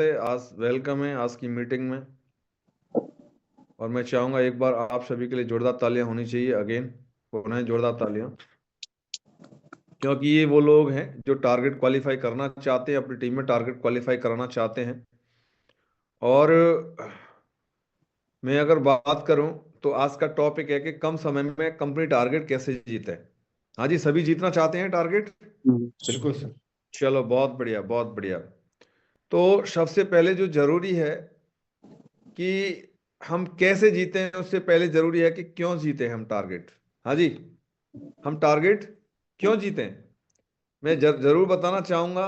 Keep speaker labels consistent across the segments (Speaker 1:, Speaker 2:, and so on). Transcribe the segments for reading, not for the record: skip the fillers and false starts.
Speaker 1: है, आज वेलकम है आज की मीटिंग में। और मैं चाहूंगा एक बार आप सभी के लिए जोरदार तालियां होनी चाहिए। अगेन पुनः जोरदार तालियां, क्योंकि ये वो लोग हैं जो टारगेट क्वालिफाई करना चाहते हैं, अपनी टीम में टारगेट क्वालिफाई कराना चाहते हैं। और मैं अगर बात करूं तो आज का टॉपिक है कि कम समय में कंपनी टारगेट कैसे जीते। हाँ जी, सभी जीतना चाहते हैं टारगेट।
Speaker 2: बिल्कुल सर।
Speaker 1: चलो, बहुत बढ़िया बहुत बढ़िया। तो सबसे पहले जो जरूरी है कि हम कैसे जीते हैं, उससे पहले जरूरी है कि क्यों जीते हम टारगेट। हाँ जी, हम टारगेट क्यों जीते हैं। मैं जरूर बताना चाहूंगा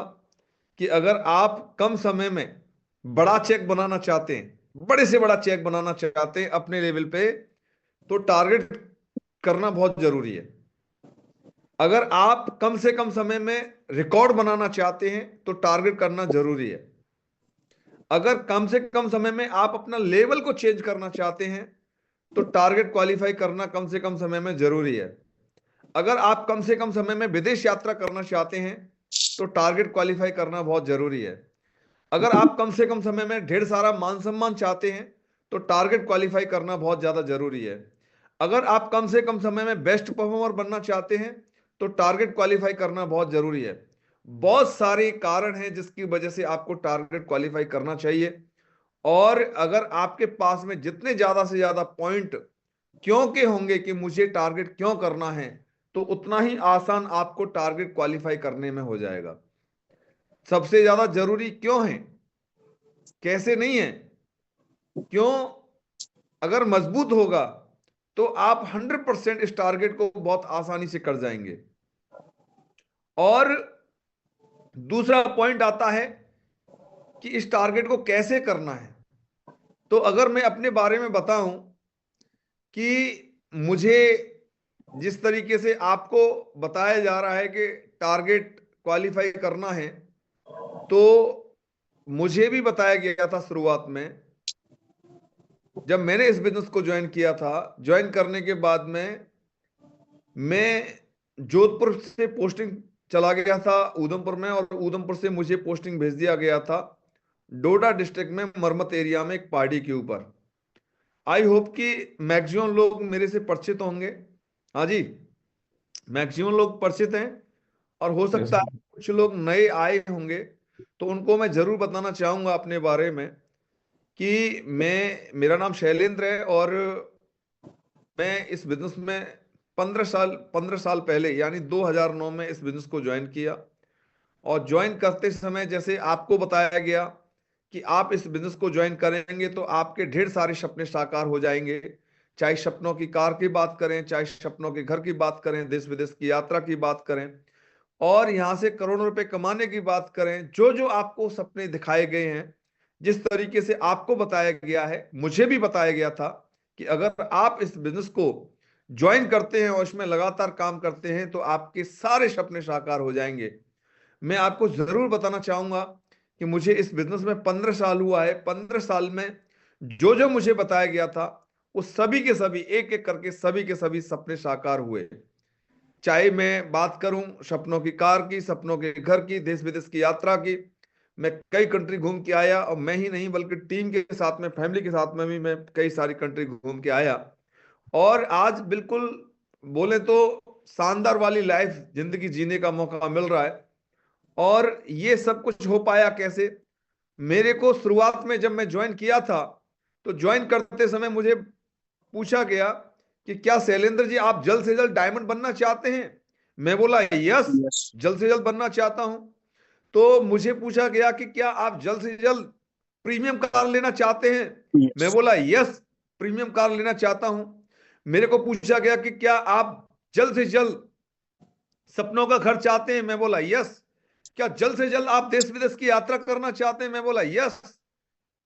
Speaker 1: कि अगर आप कम समय में बड़ा चेक बनाना चाहते हैं, बड़े से बड़ा चेक बनाना चाहते हैं अपने लेवल पे, तो टारगेट करना बहुत जरूरी है। अगर आप कम से कम समय में रिकॉर्ड बनाना चाहते हैं तो टारगेट करना जरूरी है। अगर कम से कम समय में आप अपना लेवल को चेंज करना चाहते हैं तो टारगेट क्वालिफाई करना कम से कम समय में जरूरी है। अगर आप कम से कम समय में विदेश यात्रा करना चाहते हैं तो टारगेट क्वालिफाई करना बहुत जरूरी है। अगर आप कम से कम समय में ढेर सारा मान सम्मान चाहते हैं तो टारगेट क्वालिफाई करना बहुत ज्यादा जरूरी है। अगर आप कम से कम समय में बेस्ट परफॉर्मर बनना चाहते हैं तो टारगेट क्वालिफाई करना बहुत जरूरी है। बहुत सारे कारण हैं जिसकी वजह से आपको टारगेट क्वालिफाई करना चाहिए। और अगर आपके पास में जितने ज्यादा से ज्यादा पॉइंट क्यों के होंगे कि मुझे टारगेट क्यों करना है, तो उतना ही आसान आपको टारगेट क्वालिफाई करने में हो जाएगा। सबसे ज्यादा जरूरी क्यों है, कैसे नहीं है, क्यों अगर मजबूत होगा तो आप 100% इस टारगेट को बहुत आसानी से कर जाएंगे। और दूसरा पॉइंट आता है कि इस टारगेट को कैसे करना है। तो अगर मैं अपने बारे में बताऊं कि मुझे जिस तरीके से आपको बताया जा रहा है कि टारगेट क्वालिफाई करना है, तो मुझे भी बताया गया था शुरुआत में जब मैंने इस बिजनेस को ज्वाइन किया था। ज्वाइन करने के बाद में मैं जोधपुर से पोस्टिंग चला गया था उधमपुर में, और उधमपुर से मुझे पोस्टिंग भेज दिया गया था डोडा डिस्ट्रिक्ट में मरमत एरिया में एक पहाड़ी के ऊपर। आई होप कि मैक्सिमम लोग मेरे से परिचित होंगे। हाँ जी, मैक्सिमम लोग परिचित हैं। और हो
Speaker 2: यस
Speaker 1: सकता
Speaker 2: सर।
Speaker 1: है कुछ लोग नए आए होंगे, तो उनको मैं जरूर बताना चाहूंगा अपने बारे में कि मेरा नाम शैलेंद्र है। और मैं इस बिजनेस में 15 साल पहले यानी 2009 में इस बिजनेस को ज्वाइन किया। और ज्वाइन करते समय जैसे आपको बताया गया कि आप इस बिजनेस को ज्वाइन करेंगे तो आपके ढेर सारे सपने साकार हो जाएंगे। चाहे सपनों की कार की बात करें, चाहे सपनों के घर की बात करें, देश विदेश की यात्रा की बात करें, और यहां से करोड़ों रुपए कमाने की बात करें, जो जो आपको सपने दिखाए गए हैं, जिस तरीके से आपको बताया गया है, मुझे भी बताया गया था कि अगर आप इस बिजनेस को ज्वाइन करते हैं और इसमें लगातार काम करते हैं तो आपके सारे सपने साकार हो जाएंगे। मैं आपको जरूर बताना चाहूंगा कि मुझे इस बिजनेस में 15 साल हुआ है। 15 साल में जो जो मुझे बताया गया था वो सभी के सभी एक एक करके सभी के सभी सपने साकार हुए। चाहे मैं बात करूं सपनों की कार की, सपनों के घर की, देश विदेश की यात्रा की। मैं कई कंट्री घूम के आया, और मैं ही नहीं बल्कि टीम के साथ में, फैमिली के साथ में भी मैं कई सारी कंट्री घूम के आया। और आज बिल्कुल बोले तो शानदार वाली लाइफ जिंदगी जीने का मौका मिल रहा है। और ये सब कुछ हो पाया कैसे। मेरे को शुरुआत में जब मैं ज्वाइन किया था तो ज्वाइन करते समय मुझे पूछा गया कि क्या शैलेंद्र जी आप जल्द से जल्द डायमंड बनना चाहते हैं। मैं बोला यस,
Speaker 2: यस।
Speaker 1: जल्द से जल्द बनना चाहता हूं। तो मुझे पूछा गया कि क्या आप जल्द से जल्द प्रीमियम कार लेना चाहते हैं। मैं
Speaker 2: यस।
Speaker 1: बोला यस, प्रीमियम कार लेना चाहता हूं। मेरे को पूछा गया कि क्या आप जल्द से जल्द सपनों का घर चाहते हैं। मैं बोला यस। क्या जल्द से जल्द आप देश विदेश की यात्रा करना चाहते हैं। मैं बोला यस।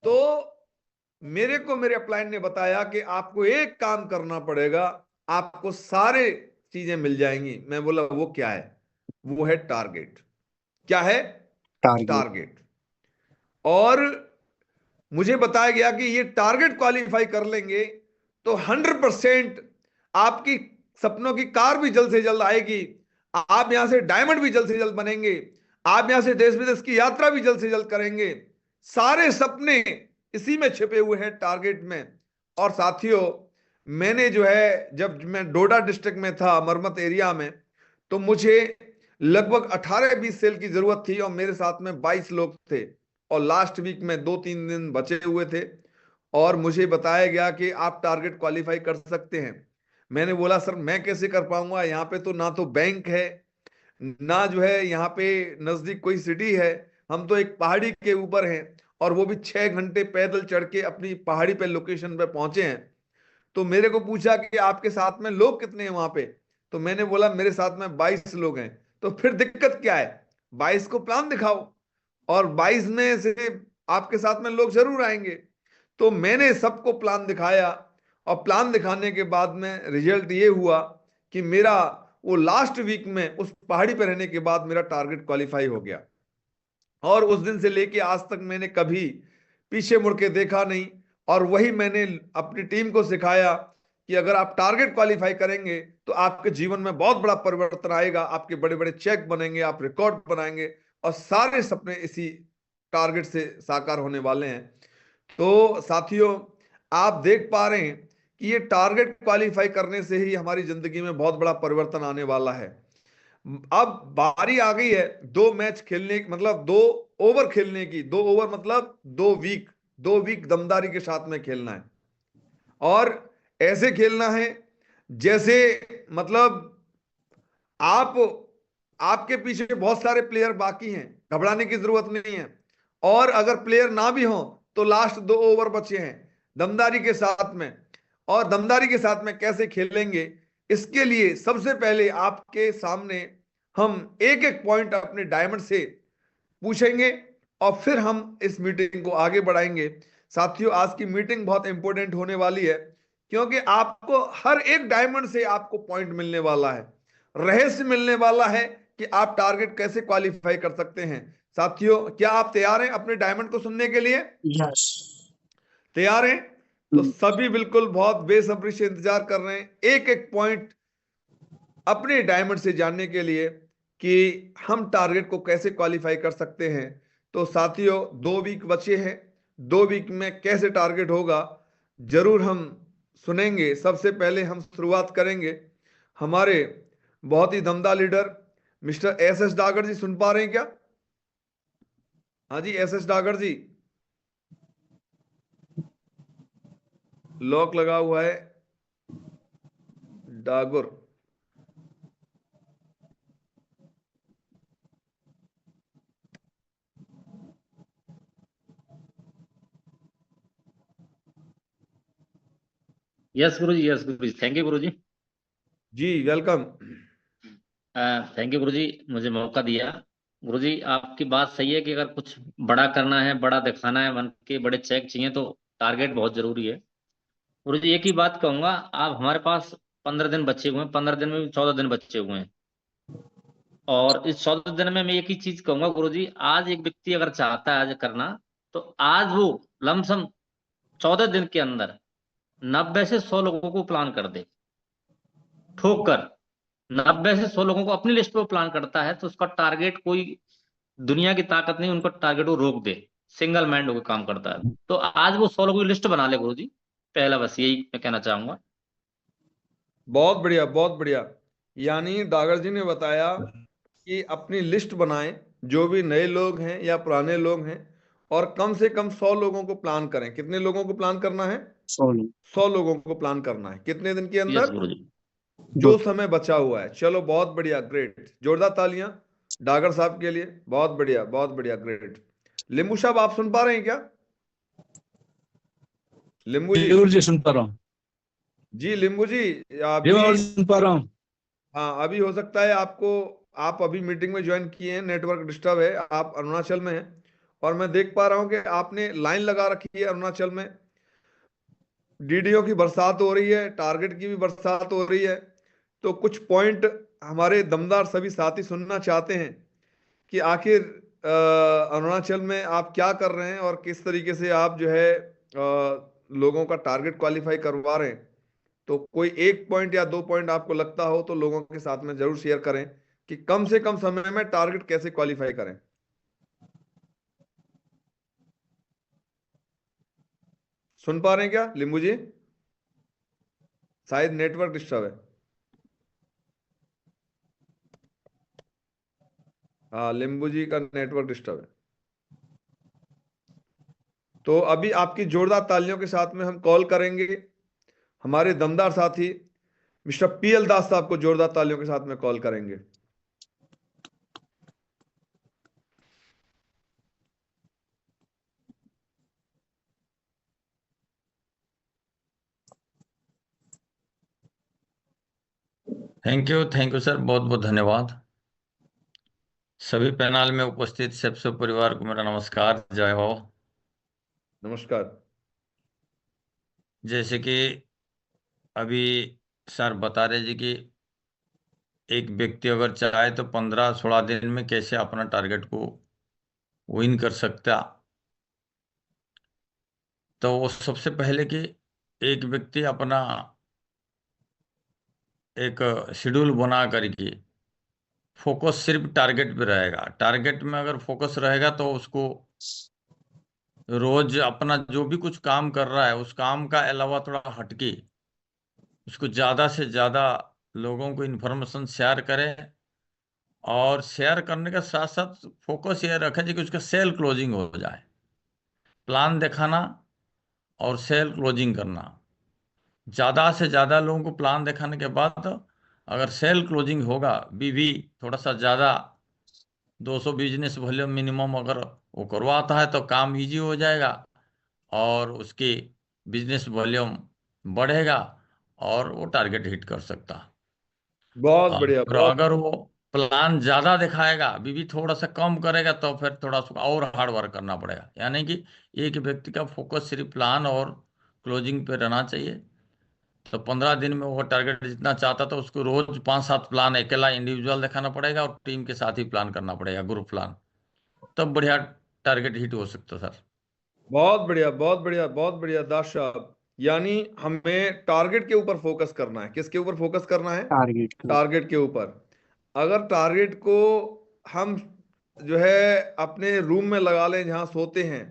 Speaker 1: तो मेरे को मेरे अपलाइन ने बताया कि आपको एक काम करना पड़ेगा, आपको सारे चीजें मिल जाएंगी। मैं बोला वो क्या है। वो है टारगेट। क्या है।
Speaker 2: टारगेट।
Speaker 1: टारगेट। और मुझे बताया गया कि ये टारगेट क्वालिफाई कर लेंगे तो 100% आपकी सपनों की कार भी जल्द से जल्द आएगी। आप यहां से डायमंड भी जल्द से जल्द बनेंगे। आप यहां से देश विदेश की यात्रा भी जल्द से जल्द करेंगे। सारे सपने इसी में छिपे हुए हैं, टारगेट में। और साथियों, मैंने जो है, जब मैं डोडा डिस्ट्रिक्ट में था, मरमत एरिया में, तो मुझे लगभग 18-20 सेल की जरूरत थी और मेरे साथ में 22 लोग थे। और लास्ट वीक में 2-3 दिन बचे हुए थे और मुझे बताया गया कि आप टारगेट क्वालिफाई कर सकते हैं। मैंने बोला सर मैं कैसे कर पाऊंगा, यहाँ पे तो ना तो बैंक है, ना जो है यहाँ पे नजदीक कोई सिटी है, हम तो एक पहाड़ी के ऊपर हैं और वो भी 6 घंटे पैदल चढ़ के अपनी पहाड़ी पे लोकेशन पे पहुंचे हैं। तो मेरे को पूछा कि आपके साथ में लोग कितने हैं वहां पे, तो मैंने बोला मेरे साथ में 22 लोग हैं। तो फिर दिक्कत क्या है, 22 को प्लान दिखाओ और 22 में से आपके साथ में लोग जरूर आएंगे। तो मैंने सबको प्लान दिखाया और प्लान दिखाने के बाद में रिजल्ट ये हुआ कि मेरा वो लास्ट वीक में उस पहाड़ी पर रहने के बाद मेरा टारगेट क्वालिफाई हो गया। और उस दिन से लेके आज तक मैंने कभी पीछे मुड़ के देखा नहीं। और वही मैंने अपनी टीम को सिखाया कि अगर आप टारगेट क्वालिफाई करेंगे तो आपके जीवन में बहुत बड़ा परिवर्तन आएगा, आपके बड़े बड़े चेक बनेंगे, आप रिकॉर्ड बनाएंगे और सारे सपने इसी टारगेट से साकार होने वाले हैं। तो साथियों, आप देख पा रहे हैं कि ये टारगेट क्वालिफाई करने से ही हमारी जिंदगी में बहुत बड़ा परिवर्तन आने वाला है। अब बारी आ गई है 2 मैच खेलने, मतलब 2 ओवर खेलने की। 2 ओवर मतलब 2 वीक, 2 वीक दमदारी के साथ में खेलना है और ऐसे खेलना है जैसे, मतलब आप, आपके पीछे बहुत सारे प्लेयर बाकी हैं, घबराने की जरूरत नहीं है। और अगर प्लेयर ना भी हो तो लास्ट 2 ओवर बचे हैं दमदारी के साथ में। और दमदारी के साथ में कैसे खेलेंगे, इसके लिए सबसे पहले आपके सामने हम एक एक पॉइंट अपने डायमंड से पूछेंगे और फिर हम इस मीटिंग को आगे बढ़ाएंगे। साथियों, आज की मीटिंग बहुत इंपॉर्टेंट होने वाली है क्योंकि आपको हर एक डायमंड से आपको पॉइंट मिलने वाला है, रहस्य मिलने वाला है कि आप टारगेट कैसे क्वालिफाई कर सकते हैं। साथियों, क्या आप तैयार हैं अपने डायमंड को सुनने के लिए?
Speaker 2: यस।
Speaker 1: तैयार हैं? तो सभी बिल्कुल बहुत बेसब्री से इंतजार कर रहे हैं एक एक पॉइंट अपने डायमंड से जानने के लिए कि हम टारगेट को कैसे क्वालिफाई कर सकते हैं। तो साथियों, 2 वीक बचे हैं, 2 वीक में कैसे टारगेट होगा जरूर हम सुनेंगे। सबसे पहले हम शुरुआत करेंगे हमारे बहुत ही दमदार leader mister S S Dagar ji. सुन पा रहे हैं क्या? हाँ जी, S S Dagar ji, lock लगा हुआ है डागर।
Speaker 3: यस गुरु जी, यस गुरु जी, thank you Guru ji.
Speaker 1: Ji welcome.
Speaker 3: Thank you गुरु जी, मुझे मौका दिया। गुरु जी आपकी बात सही है कि अगर कुछ बड़ा करना है, बड़ा दिखाना है, मन के बड़े चेक चाहिए तो टारगेट बहुत जरूरी है। गुरु जी एक ही बात कहूंगा, आप हमारे पास 15 दिन बचे हुए हैं, 15 दिन में भी 14 दिन बचे हुए हैं। और इस 14 दिन में मैं एक ही चीज कहूंगा गुरु जी, आज एक व्यक्ति अगर चाहता है आज करना, तो आज वो लमसम 14 दिन के अंदर 90 से 100 लोगों को प्लान कर दे, ठोक कर। 90 से 100 लोगों को अपनी लिस्ट पे प्लान करता है तो उसका टारगेट कोई दुनिया की ताकत नहीं उनको टारगेट को रोक दे। सिंगल माइंड होकर काम करता है। तो आज वो 100 लोगों की लिस्ट बना ले गुरु जी, पहला बस यही मैं कहना चाहूंगा।
Speaker 1: बहुत बढ़िया, बहुत बढ़िया। यानी डागर जी ने बताया कि अपनी लिस्ट बनाएं, जो भी नए लोग हैं या पुराने लोग हैं, और कम से कम 100 लोगों को प्लान करें। कितने लोगों को प्लान करना है?
Speaker 2: सोनू।
Speaker 1: 100 लोगों को प्लान करना है। कितने दिन के
Speaker 3: यस
Speaker 1: अंदर?
Speaker 3: गुरु जी।
Speaker 1: जो
Speaker 2: दो।
Speaker 1: समय बचा हुआ है। चलो बहुत बढ़िया, ग्रेट, जोरदार तालियां डागर साहब के लिए। बहुत बढ़िया, बहुत बढ़िया, ग्रेट। लिंबू साहब, आप सुन पा रहे हैं क्या? लिंबू जी।
Speaker 4: जरूर जी, सुन पा रहा हूँ।
Speaker 1: जी लिंबू जी,
Speaker 4: जी
Speaker 1: अभी,
Speaker 4: मैं सुन पा रहा हूँ।
Speaker 1: हाँ अभी हो सकता है आपको, आप अभी मीटिंग में ज्वाइन किए हैं, नेटवर्क डिस्टर्ब है, आप अरुणाचल में हैं और मैं देख पा रहा हूँ कि आपने लाइन लगा रखी है अरुणाचल में। डीडीओ की बरसात हो रही है, टारगेट की भी बरसात हो रही है। तो कुछ पॉइंट हमारे दमदार सभी साथी सुनना चाहते हैं कि आखिर अरुणाचल में आप क्या कर रहे हैं और किस तरीके से आप जो है लोगों का टारगेट क्वालिफाई करवा रहे हैं। तो कोई एक पॉइंट या 2 पॉइंट आपको लगता हो तो लोगों के साथ में जरूर शेयर करें कि कम से कम समय में टारगेट कैसे क्वालिफाई करें। सुन पा रहे हैं क्या लिंबू जी? शायद नेटवर्क डिस्टर्ब है। हाँ, लिंबू जी का नेटवर्क डिस्टर्ब है। तो अभी आपकी जोरदार तालियों के साथ में हम कॉल करेंगे हमारे दमदार साथी मिस्टर पीएल दास साहब को, जोरदार तालियों के साथ में कॉल करेंगे।
Speaker 4: थैंक यू सर, बहुत बहुत धन्यवाद। सभी पैनल में उपस्थित सबसे परिवार को मेरा नमस्कार, जय हो।
Speaker 1: नमस्कार।
Speaker 4: जैसे कि अभी सर बता रहे जी कि एक व्यक्ति अगर चाहे तो 15-16 दिन में कैसे अपना टारगेट को विन कर सकता। तो वो सबसे पहले कि एक व्यक्ति अपना एक शेड्यूल बना करके फोकस सिर्फ टारगेट पे रहेगा। टारगेट में अगर फोकस रहेगा तो उसको रोज अपना जो भी कुछ काम कर रहा है उस काम का अलावा थोड़ा हटके उसको ज्यादा से ज्यादा लोगों को इन्फॉर्मेशन शेयर करें। और शेयर करने के साथ साथ फोकस ये रखें जी कि उसका सेल क्लोजिंग हो जाए। प्लान दिखाना और सेल क्लोजिंग करना, ज्यादा से ज्यादा लोगों को प्लान दिखाने के बाद अगर सेल क्लोजिंग होगा भी थोड़ा सा ज्यादा 200 बिजनेस वॉल्यूम मिनिमम अगर वो करवाता है तो काम इजी हो जाएगा और उसकी बिजनेस वॉल्यूम बढ़ेगा और वो टारगेट हिट कर सकता।
Speaker 1: बहुत बढ़िया,
Speaker 4: और
Speaker 1: बहुत।
Speaker 4: अगर वो प्लान ज्यादा दिखाएगा भी थोड़ा सा कम करेगा तो फिर थोड़ा सा और हार्ड वर्क करना पड़ेगा। यानी कि एक व्यक्ति का फोकस सिर्फ प्लान और क्लोजिंग पे रहना चाहिए। तो 15 दिन में वो टारगेट जितना चाहता था उसको रोज 5-7 प्लान अकेला इंडिविजुअल दिखाना पड़ेगा और टीम के साथ ही प्लान करना पड़ेगा, ग्रुप प्लान। तब बढ़िया टारगेट हिट हो सकता सर।
Speaker 1: बहुत बढ़िया, बहुत बढ़िया, बहुत बढ़िया दास साहब। यानी हमें टारगेट के ऊपर फोकस करना है। किसके ऊपर फोकस करना है?
Speaker 2: टारगेट के ऊपर।
Speaker 1: टारगेट के ऊपर। अगर टारगेट को हम जो है अपने रूम में लगा लें जहां सोते हैं,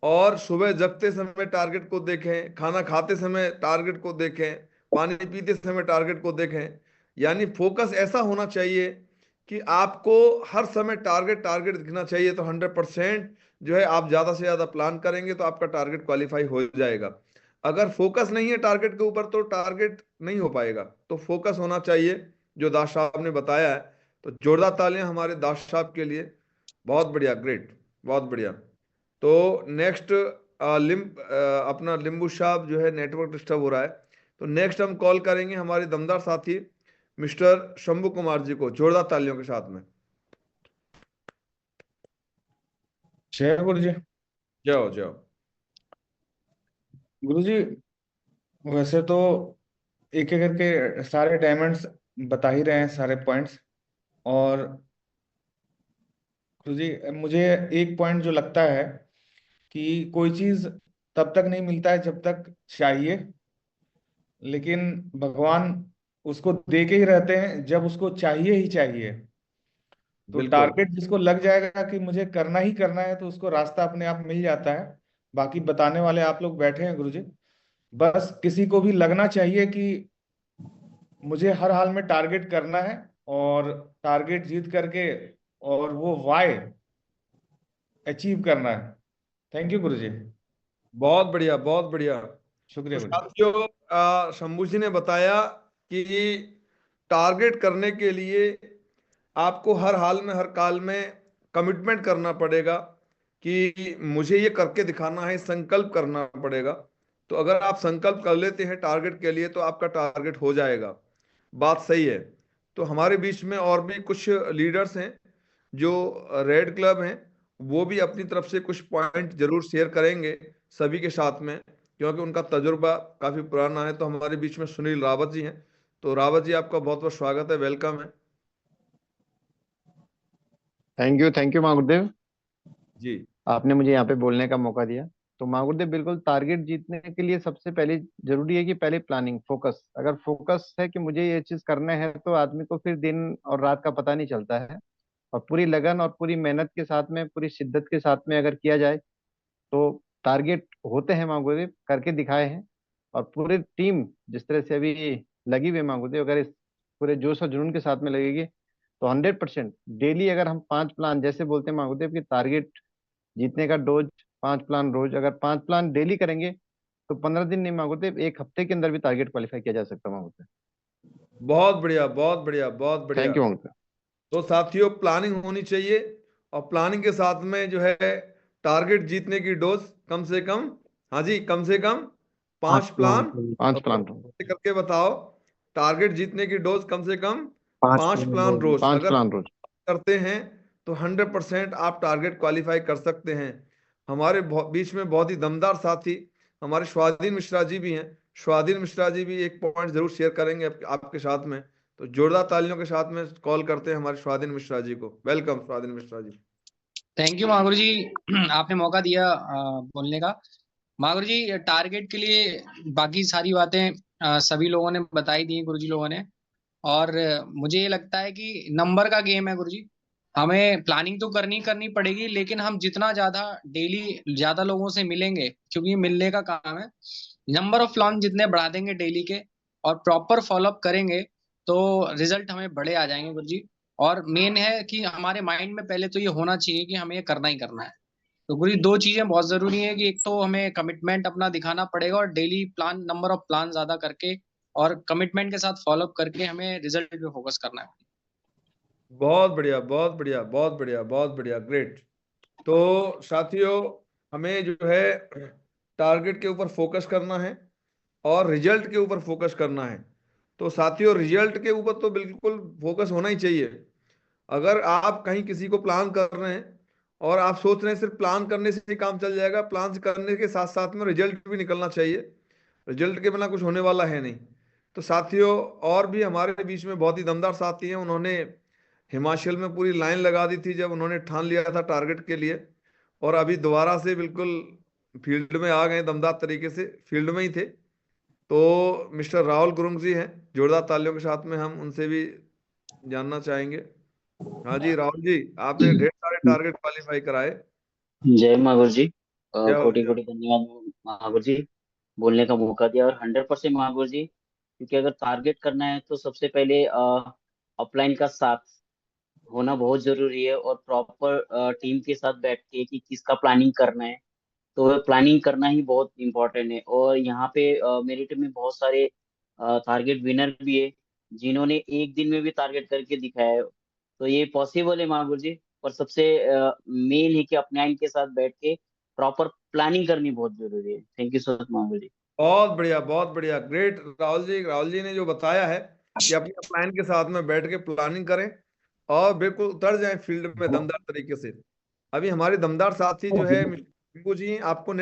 Speaker 1: और सुबह जगते समय टारगेट को देखें, खाना खाते समय टारगेट को देखें, पानी पीते समय टारगेट को देखें, यानी फोकस ऐसा होना चाहिए कि आपको हर समय टारगेट टारगेट दिखना चाहिए। तो 100% जो है आप ज्यादा से ज्यादा प्लान करेंगे तो आपका टारगेट क्वालिफाई हो जाएगा। अगर फोकस नहीं है टारगेट के ऊपर तो टारगेट नहीं हो पाएगा। तो फोकस होना चाहिए, जो दास साहब ने बताया है। तो जोरदार तालियां हमारे दास साहब के लिए। बहुत बढ़िया, ग्रेट, बहुत बढ़िया। तो नेक्स्ट अपना लिंबू साहब जो है नेटवर्क डिस्टर्ब हो रहा है। तो नेक्स्ट हम कॉल करेंगे हमारे दमदार साथी मिस्टर शंभू कुमार जी को, जोरदार तालियों के साथ में।
Speaker 5: जय गुरु जी।
Speaker 1: जाओ जाओ।
Speaker 5: गुरु जी, वैसे तो एक एक करके सारे डायमंड्स बता ही रहे हैं, सारे पॉइंट्स। और गुरु जी, मुझे एक पॉइंट जो लगता है कि कोई चीज तब तक नहीं मिलता है जब तक चाहिए, लेकिन भगवान उसको दे के ही रहते हैं जब उसको चाहिए ही चाहिए। तो
Speaker 1: बिल्कुल।
Speaker 5: टारगेट जिसको लग जाएगा कि मुझे करना ही करना है तो उसको रास्ता अपने आप मिल जाता है। बाकी बताने वाले आप लोग बैठे हैं गुरु जी। बस किसी को भी लगना चाहिए कि मुझे हर हाल में टारगेट करना है और टारगेट जीत करके और वो वाई अचीव करना है। थैंक यू गुरु जी।
Speaker 1: बहुत बढ़िया, बहुत बढ़िया। तो
Speaker 5: शुक्रिया गुरु जी।
Speaker 1: साथियों, शंभू जी ने बताया कि टारगेट करने के लिए आपको हर हाल में हर काल में कमिटमेंट करना पड़ेगा कि मुझे ये करके दिखाना है, संकल्प करना पड़ेगा। तो अगर आप संकल्प कर लेते हैं टारगेट के लिए तो आपका टारगेट हो जाएगा। बात सही है। तो हमारे बीच में और भी कुछ लीडर्स हैं जो रेड क्लब हैं, वो भी अपनी तरफ से कुछ पॉइंट जरूर शेयर करेंगे सभी के साथ में, क्योंकि उनका तजुर्बा काफी पुराना है। तो हमारे बीच में सुनील रावत जी हैं। तो रावत जी, आपका बहुत बहुत स्वागत है, वेलकम है।
Speaker 2: थैंक यू महागुरुदेव।
Speaker 1: जी।
Speaker 2: आपने मुझे यहाँ पे बोलने का मौका दिया। तो महागुरुदेव, बिल्कुल टारगेट जीतने के लिए सबसे पहले जरूरी है कि पहले प्लानिंग, फोकस। अगर फोकस है कि मुझे ये चीज करना है तो आदमी को फिर दिन और रात का पता नहीं चलता है। और पूरी लगन और पूरी मेहनत के साथ में, पूरी शिद्दत के साथ में अगर किया जाए तो टारगेट होते हैं माँ गुरुदेव, करके दिखाए हैं। और पूरी टीम जिस तरह से अभी लगी हुई है माँ गुरुदेव, अगर इस पूरे जोश और जुनून के साथ में लगेगी तो 100% डेली अगर हम 5 प्लान, जैसे बोलते हैं माँ गुरुदेव की टारगेट जीतने का डोज 5 प्लान रोज, अगर 5 प्लान डेली करेंगे तो 15 दिन नहीं माँ गुरुदेव, 1 हफ्ते के अंदर भी टारगेट क्वालिफाई किया जा सकता है माँ गुरुदेव।
Speaker 1: बहुत बढ़िया, बहुत बढ़िया, बहुत बढ़िया।
Speaker 2: थैंक यू माँ गुरुदेव।
Speaker 1: तो साथियों, प्लानिंग होनी चाहिए, और प्लानिंग के साथ में जो है टारगेट जीतने की डोज कम से कम, हाँ जी, कम से कम 5 प्लान।
Speaker 2: 5 प्लान
Speaker 1: करके बताओ, टारगेट जीतने की डोज कम से कम 5 प्लान रोज।
Speaker 2: 5
Speaker 1: अगर
Speaker 2: प्लान रोज।
Speaker 1: करते हैं तो 100% आप टारगेट क्वालिफाई कर सकते हैं। हमारे बीच में बहुत ही दमदार साथी हमारे स्वाधीन मिश्रा जी भी हैं। स्वाधीन मिश्रा जी भी एक पॉइंट जरूर शेयर करेंगे आपके साथ में। तो जोरदार तालियों के साथ में कॉल करते हैं हमारे स्वाधीन मिश्रा जी को। वेलकम स्वाधीन मिश्रा जी।
Speaker 6: थैंक यू महागुरु जी, आपने मौका दिया बोलने का। महागुरु जी, टारगेट के लिए बाकी सारी बातें सभी लोगों ने बताई दी गुरु जी लोगों ने। और मुझे ये लगता है कि नंबर का गेम है गुरु जी। हमें प्लानिंग तो करनी करनी पड़ेगी, लेकिन हम जितना ज्यादा डेली ज्यादा लोगों से मिलेंगे, क्योंकि ये मिलने का काम है, नंबर ऑफ प्लान जितने बढ़ा देंगे डेली के और प्रॉपर फॉलोअप करेंगे तो रिजल्ट हमें बड़े आ जाएंगे गुरु जी। और मेन है कि हमारे माइंड में पहले तो ये होना चाहिए कि हमें ये करना ही करना है। तो गुरु जी, 2 चीजें बहुत जरूरी है कि एक तो हमें कमिटमेंट अपना दिखाना पड़ेगा, और daily plan number of plan ज्यादा करके और कमिटमेंट के साथ फॉलोअप करके हमें रिजल्ट पे फोकस करना है।
Speaker 1: बहुत बढ़िया, बहुत बढ़िया, बहुत बढ़िया, बहुत बढ़िया, ग्रेट। तो साथियों, हमें जो है टारगेट के ऊपर फोकस करना है और रिजल्ट के ऊपर फोकस करना है। तो साथियों, रिजल्ट के ऊपर तो बिल्कुल फोकस होना ही चाहिए। अगर आप कहीं किसी को प्लान कर रहे हैं और आप सोच रहे हैं सिर्फ प्लान करने से ही काम चल जाएगा, प्लान करने के साथ साथ में रिजल्ट भी निकलना चाहिए। रिजल्ट के बिना कुछ होने वाला है नहीं। तो साथियों, और भी हमारे बीच में बहुत ही दमदार साथी हैं। उन्होंने हिमाचल में पूरी लाइन लगा दी थी जब उन्होंने ठान लिया था टारगेट के लिए, और अभी दोबारा से बिल्कुल फील्ड में आ गए, दमदार तरीके से फील्ड में ही थे। तो मिस्टर राहुल गुरुंग जी हैं, जोरदार तालियों के साथ में हम उनसे भी जानना चाहेंगे। हाँ जी राहुल जी, आपने ढेर सारे टारगेट क्वालिफाई कराए।
Speaker 7: जय महावीर जी,
Speaker 1: क्या हो
Speaker 7: कोटि
Speaker 1: गया?
Speaker 7: कोटि धन्यवाद महावीर जी, बोलने का मौका दिया। और 100% महावीर जी, क्योंकि अगर टारगेट करना है तो सबसे पहले अपलाइन का साथ होना बहुत जरूरी है, और प्रॉपर टीम के साथ बैठ के कि किसका प्लानिंग करना है, तो प्लानिंग करना ही बहुत इंपॉर्टेंट है। और यहाँ पे मेरी टीम में बहुत सारे टारगेट विनर भी है, जिन्होंने एक दिन में भी टारगेट करके दिखाया है। तो ये पॉसिबल है महावीर जी, पर सबसे मेन है कि अपने आइन के साथ बैठ के प्रॉपर प्लानिंग करनी बहुत जरूरी है। Thank you so much Mahavir ji.
Speaker 1: बहुत बढ़िया, बहुत बढ़िया, ग्रेट राहुल जी। राहुल जी ने जो बताया है कि अपने प्लान के साथ में बैठ के प्लानिंग करें और बिल्कुल उतर जाएं फील्ड में दमदार तरीके से। अभी हमारे दमदार साथी जो है लिंबू जी, आपका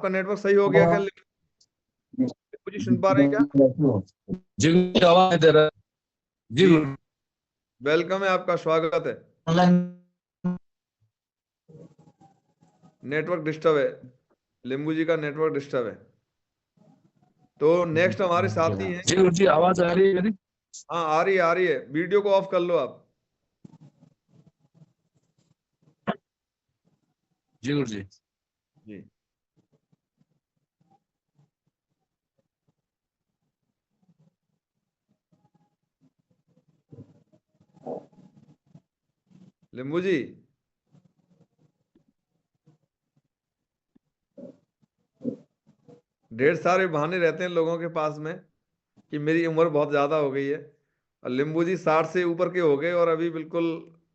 Speaker 1: नेटवर्क सही हो गया क्या? लिंबू जी सुन पा रहे हैं क्या?
Speaker 8: जी आवाज दे रहा जी।
Speaker 1: जी, वेलकम है, आपका स्वागत है। नेटवर्क डिस्टर्ब है, लिंबू जी का नेटवर्क डिस्टर्ब है। तो नेक्स्ट हमारे साथी हैं।
Speaker 8: जी जी आवाज आ रही है मेरी?
Speaker 1: हाँ, आ रही है, आ रही है। वीडियो को ऑफ कर लो आप।
Speaker 8: जी गुरु जी।
Speaker 1: जी, लिंबू जी, ढेर सारे बहाने रहते हैं लोगों के पास में कि मेरी उम्र बहुत ज्यादा हो गई है। और लिंबू जी 60 से ऊपर के हो गए और अभी बिल्कुल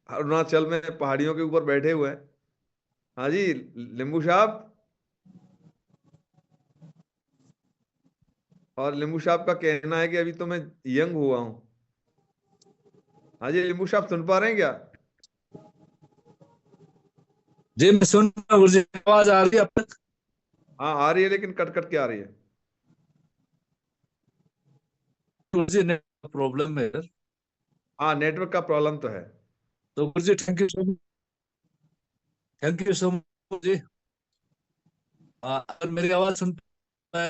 Speaker 1: अरुणाचल में पहाड़ियों के ऊपर बैठे हुए हैं। हाँ जी लिंबू साहब। और लिंबू साहब का कहना है कि अभी तो मैं यंग हुआ हूँ। हाँ जी लिंबू साहब, सुन पा रहे हैं क्या?
Speaker 8: जी मैं सुन रहा हूँ गुरु जी, आवाज आ रही है अब तक?
Speaker 1: हाँ आ रही है, लेकिन कट कट के आ रही है।
Speaker 8: गुरु जी ने प्रॉब्लम है इधर।
Speaker 1: हाँ, नेटवर्क का प्रॉब्लम तो है।
Speaker 8: तो गुरु जी thank you so much, thank you so much जी। अगर मेरी आवाज सुन पा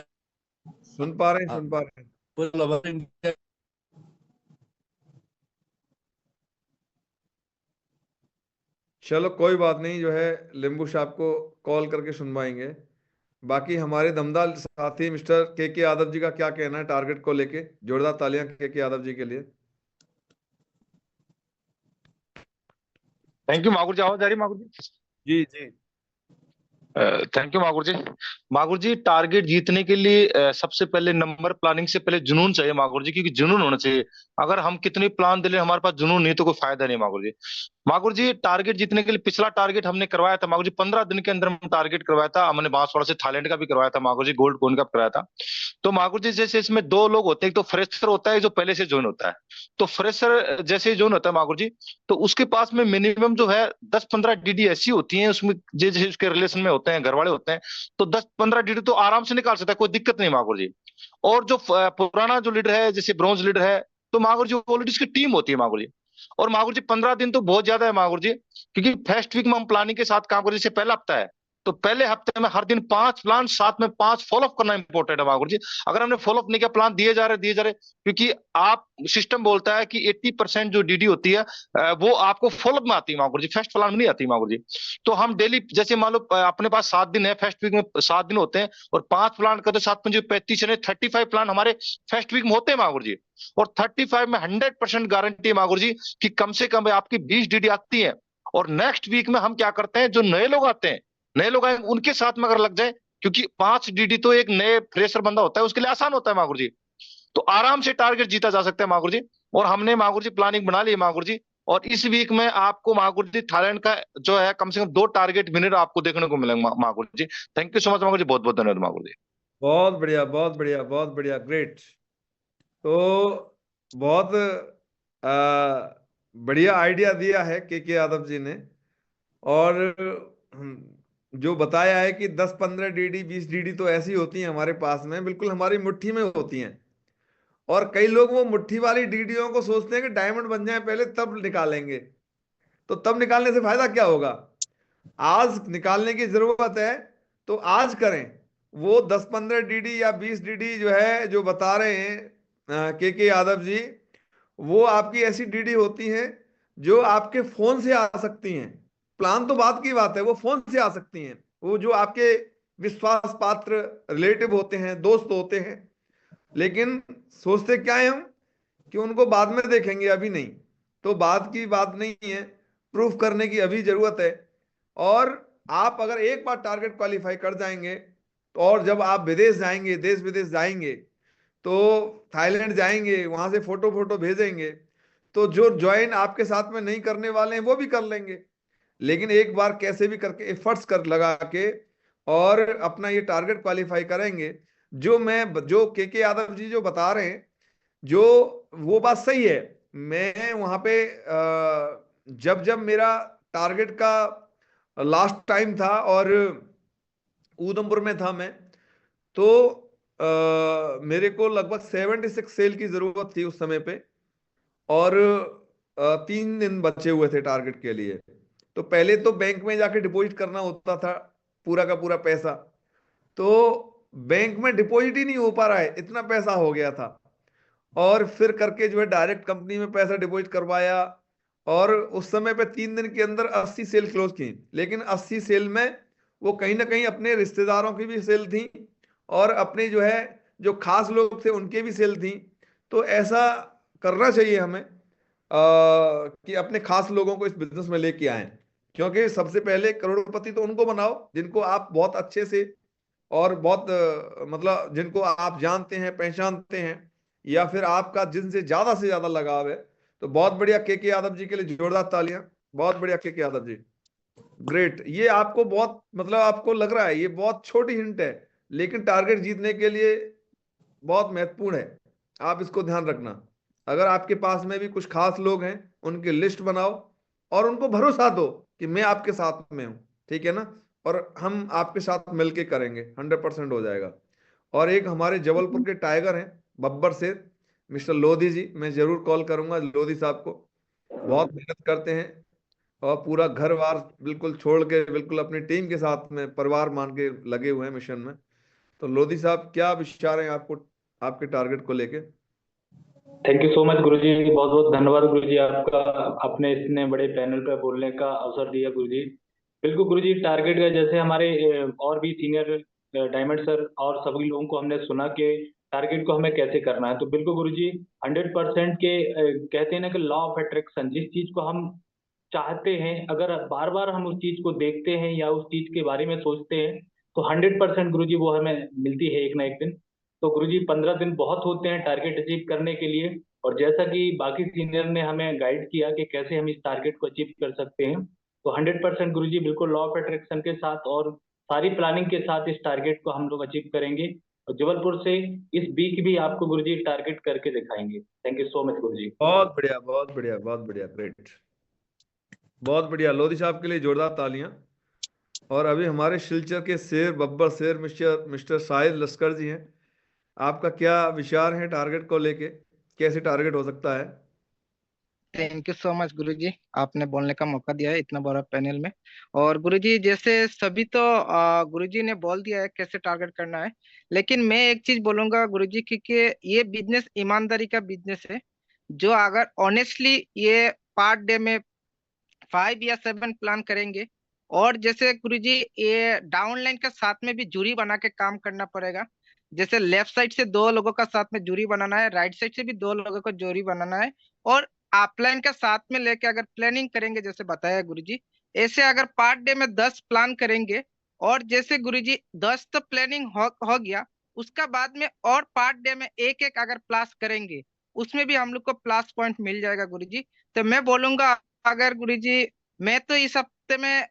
Speaker 1: सुन पा रहे हैं, सुन पा रहे हैं।
Speaker 8: पूरा
Speaker 1: चलो कोई बात नहीं, जो है लिंबू साहब को कॉल करके सुनवाएंगे। बाकी हमारे दमदार साथी मिस्टर के यादव जी का क्या कहना है टारगेट को लेके? जोरदार तालियां के यादव जी के लिए।
Speaker 9: थैंक यू मागुर जी। आवाज आ रही मागुर जी?
Speaker 1: जी जी।
Speaker 9: थैंक यू मागुर जी। मागुर जी, टारगेट जीतने के लिए सबसे पहले नंबर प्लानिंग से पहले जुनून चाहिए मागुर जी, क्योंकि जुनून होना चाहिए। अगर हम कितनी प्लान दे ले, हमारे पास जुनून नहीं तो कोई फायदा नहीं मागुर जी। मागुर जी, टारगेट जीतने के लिए पिछला टारगेट हमने करवाया था मागुर जी, 15 दिन के अंदर हम टारगेट करवाया था। हमने बांसवाड़ा से थाईलैंड का भी करवाया था मागुर जी, गोल्ड कोन का कराया था। तो मागुर जी, जैसे इसमें दो लोग होते हैं, एक तो फ्रेशर होता है जो पहले से ज्वाइन होता है। तो फ्रेशर जैसे ज्वाइन होता है मागुर जी, तो उसके पास में मिनिमम जो है 10-15 डीडी ऐसी होती हैं उसमें, जैसे उसके रिलेशन में होते हैं, घर वाले होते हैं, तो 10-15 डीडी तो आराम से निकाल सकता है, कोई दिक्कत नहीं मागुर जी। और जो पुराना जो लीडर है, जैसे ब्रॉन्ज लीडर है, तो मागुर जी ऑलरेडी उसकी टीम होती है मागुर जी। और मागुर जी 15 दिन तो बहुत ज्यादा है मागुर जी, क्योंकि फर्स्ट वीक में हम प्लानिंग के साथ काम करें। जैसे पहला हफ्ता है, तो पहले हफ्ते में हर दिन 5 प्लान, साथ में 5 फॉलोअप करना इंपॉर्टेंट है मागुर जी। अगर हमने फॉलोअप नहीं किया, प्लान दिए जा रहे, क्योंकि आप सिस्टम बोलता है कि 80% जो डीडी होती है वो आपको फॉलोअप में आती है मागुर जी, फर्स्ट प्लान में नहीं आती मागुर जी। तो हम डेली, जैसे मान लो अपने पास 7 दिन है, फर्स्ट वीक में 7 दिन होते हैं, और 5 प्लान करते, 7-5-35 35 प्लान हमारे फर्स्ट वीक में होते हैं मागुर जी। और 35 में 100% गारंटी है मागुर जी कि कम से कम आपकी 20 डीडी आती है। और नेक्स्ट वीक में हम क्या करते हैं, जो नए लोग आते हैं, नए लोग आएंगे, उनके साथ में अगर लग जाए, क्योंकि 5 डीडी तो एक नए फ्रेशर बंदा होता है उसके लिए आसान होता है मागुर जी, तो आराम से टारगेट जीता जा सकता है मागुर जी। और हमने मागुर जी प्लानिंग बना ली है मागुर जी। और इस वीक में आपको मागुर जी थाईलैंड का जो है कम से कम 2 टारगेट विनर आपको देखने को मिलेंगे मागुर जी। थैंक यू सो मच मागुर जी, बहुत बहुत धन्यवाद मागुर जी।
Speaker 1: बहुत बढ़िया, बहुत बढ़िया, बहुत बढ़िया, ग्रेट। तो बहुत बढ़िया आइडिया दिया है के यादव जी ने। और जो बताया है कि 10-15 डीडी 20 डीडी तो ऐसी होती हैं हमारे पास में, बिल्कुल हमारी मुट्ठी में होती हैं। और कई लोग वो मुट्ठी वाली डीडीओ को सोचते हैं कि डायमंड बन जाए पहले तब निकालेंगे। तो तब निकालने से फायदा क्या होगा? आज निकालने की जरूरत है तो आज करें। वो 10-15 डीडी या 20 डीडी जो है, जो बता रहे हैं के यादव जी, वो आपकी ऐसी डीडी होती हैं जो आपके फोन से आ सकती हैं। प्लान तो बात की बात है, वो फोन से आ सकती हैं। वो जो आपके विश्वास पात्र रिलेटिव होते हैं, दोस्त होते हैं। लेकिन सोचते क्या है हम कि उनको बाद में देखेंगे, अभी नहीं। तो बात की बात नहीं है, प्रूफ करने की अभी जरूरत है। और आप अगर एक बार टारगेट क्वालिफाई कर जाएंगे, तो और जब आप विदेश जाएंगे, देश विदेश जाएंगे, तो थाईलैंड जाएंगे, वहां से फोटो फोटो भेजेंगे, तो जो ज्वाइन आपके साथ में नहीं करने वाले हैं वो भी कर लेंगे। लेकिन एक बार कैसे भी करके एफर्ट्स कर लगा के और अपना ये टारगेट क्वालिफाई करेंगे। जो के यादव जी जो बता रहे हैं, जो वो बात सही है। मैं वहां पे जब जब मेरा टारगेट का लास्ट टाइम था और उधमपुर में था मैं, तो मेरे को लगभग 76 सेल की जरूरत थी उस समय पे। और 3 दिन बचे हुए थे टारगेट के लिए। तो पहले तो बैंक में जाके डिपॉजिट करना होता था पूरा का पूरा पैसा। तो बैंक में डिपॉजिट ही नहीं हो पा रहा है, इतना पैसा हो गया था। और फिर करके जो है डायरेक्ट कंपनी में पैसा डिपॉजिट करवाया। और उस समय पे 3 दिन के अंदर 80 सेल क्लोज की। लेकिन 80 सेल में वो कहीं ना कहीं अपने रिश्तेदारों की भी सेल थी, और अपने जो है जो खास लोग थे उनके भी सेल थी। तो ऐसा करना चाहिए हमें कि अपने खास लोगों को इस बिजनेस में लेके आए। क्योंकि सबसे पहले करोड़पति तो उनको बनाओ जिनको आप बहुत अच्छे से और बहुत मतलब जिनको आप जानते हैं, पहचानते हैं, या फिर आपका जिनसे ज्यादा से ज्यादा लगाव है। तो बहुत बढ़िया के यादव जी के लिए जोरदार तालियां। बहुत बढ़िया के यादव जी, ग्रेट। ये आपको बहुत मतलब आपको लग रहा है ये बहुत छोटी हिंट है, लेकिन टारगेट जीतने के लिए बहुत महत्वपूर्ण है। आप इसको ध्यान रखना। अगर आपके पास में भी कुछ खास लोग हैं, उनकी लिस्ट बनाओ और उनको भरोसा दो कि मैं आपके साथ में हूं, ठीक है ना? और हम आपके साथ मिलके करेंगे, 100% हो जाएगा। और एक हमारे जबलपुर के टाइगर हैं, बब्बर शेर, मिस्टर लोधी जी, मैं जरूर कॉल करूंगा लोधी साहब को। बहुत मेहनत करते हैं और पूरा घर वार बिल्कुल छोड़ के, बिल्कुल अपनी टीम के साथ में परिवार मान के लगे हुए हैं मिशन में। तो लोधी साहब, क्या विचार हैं आपको आपके टारगेट को लेके?
Speaker 10: थैंक यू सो मच गुरुजी, बहुत बहुत धन्यवाद गुरुजी आपका, अपने इतने बड़े पैनल पर बोलने का अवसर दिया गुरुजी। बिल्कुल गुरुजी, टारगेट का जैसे हमारे और भी सीनियर डायमंड सर और सभी लोगों को हमने सुना कि टारगेट को हमें कैसे करना है। तो बिल्कुल गुरुजी 100% के कहते हैं ना कि लॉ ऑफ अट्रैक्शन, जिस चीज को हम चाहते हैं अगर बार बार हम उस चीज को देखते हैं या उस चीज के बारे में सोचते हैं तो 100% गुरुजी वो हमें मिलती है एक ना एक दिन। तो गुरुजी 15 दिन बहुत होते हैं टारगेट अचीव करने के लिए, और जैसा कि बाकी सीनियर ने हमें गाइड किया कि कैसे हम इस टारगेट को अचीव कर सकते हैं, तो 100% गुरुजी बिल्कुल लॉ ऑफ अट्रैक्शन के साथ और सारी प्लानिंग के साथ इस टारगेट को हम लोग अचीव करेंगे। और जबलपुर से इस वीक भी आपको गुरुजी टारगेट करके दिखाएंगे। थैंक यू सो मच गुरुजी।
Speaker 1: बहुत बढ़िया, बहुत बढ़िया, बहुत बढ़िया, ग्रेट, बहुत बढ़िया। लोधी साहब के लिए जोरदार तालियां। और अभी हमारे शिलचर के शेर, बब्बर शेर, मिस्टर शाहिद लश्कर जी हैं। आपका क्या विचार है टारगेट को लेके, कैसे टारगेट हो सकता है?
Speaker 11: थैंक यू सो मच गुरुजी, आपने बोलने का मौका दिया है इतना बड़ा पैनल में। और गुरुजी जैसे सभी तो गुरुजी ने बोल दिया है कैसे टारगेट करना है, लेकिन मैं एक चीज बोलूंगा गुरुजी क्योंकि ये बिजनेस ईमानदारी का बिजनेस है। जो अगर ऑनेस्टली ये पर डे में 5 या 7 प्लान करेंगे, और जैसे गुरुजी ये डाउनलाइन के साथ में भी जूरी बना के काम करना पड़ेगा। जैसे लेफ्ट साइड से 2 लोगों का साथ में जूरी बनाना है, राइट साइड से भी 2 लोगों को जूरी बनाना है, और अपलाइन का साथ में लेके अगर प्लानिंग करेंगे जैसे बताया गुरुजी, ऐसे अगर पर डे में 10 प्लान करेंगे, और जैसे गुरुजी 10 तो प्लानिंग हो गया, उसका बाद में और पर डे में एक एक अगर प्लस करेंगे, उसमें भी हम लोग को प्लस पॉइंट मिल जाएगा गुरुजी। तो मैं बोलूंगा अगर गुरुजी मैं तो इस हफ्ते में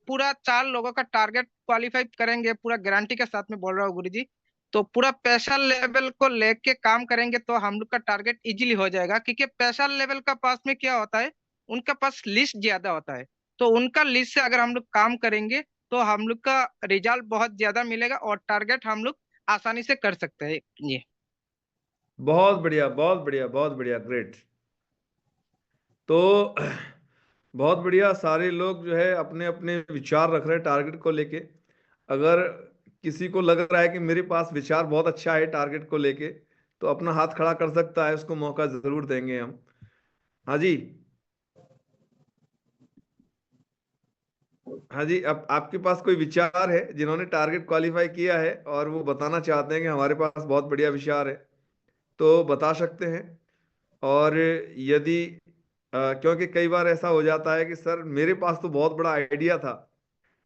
Speaker 11: पूरा 4 लोगों का टारगेट क्वालिफाई करेंगे, पूरा गारंटी के साथ में बोल रहा हूँ गुरुजी। तो पूरा पैसा लेवल को लेके काम करेंगे तो हम लोग का टारगेट इजीली हो जाएगा, क्योंकि पैसा लेवल का पास में क्या होता है, उनका पास लिस्ट ज्यादा होता है। तो उनका लिस्ट से अगर हम लोग काम करेंगे तो हम लोग का रिजल्ट बहुत ज्यादा मिलेगा और टारगेट हम लोग आसानी से कर सकते हैं। ये
Speaker 1: बहुत बढ़िया, बहुत बढ़िया, बहुत बढ़िया, ग्रेट। तो बहुत बढ़िया, सारे लोग जो है अपने अपने विचार रख रहे हैं टारगेट को लेके। अगर किसी को लग रहा है कि मेरे पास विचार बहुत अच्छा है टारगेट को लेके, तो अपना हाथ खड़ा कर सकता है, उसको मौका जरूर देंगे हम। हाँ जी, हाँ जी। अब आपके पास कोई विचार है जिन्होंने टारगेट क्वालिफाई किया है और वो बताना चाहते हैं कि हमारे पास बहुत बढ़िया विचार है, तो बता सकते हैं। और यदि क्योंकि कई बार ऐसा हो जाता है कि सर मेरे पास तो बहुत बड़ा आइडिया था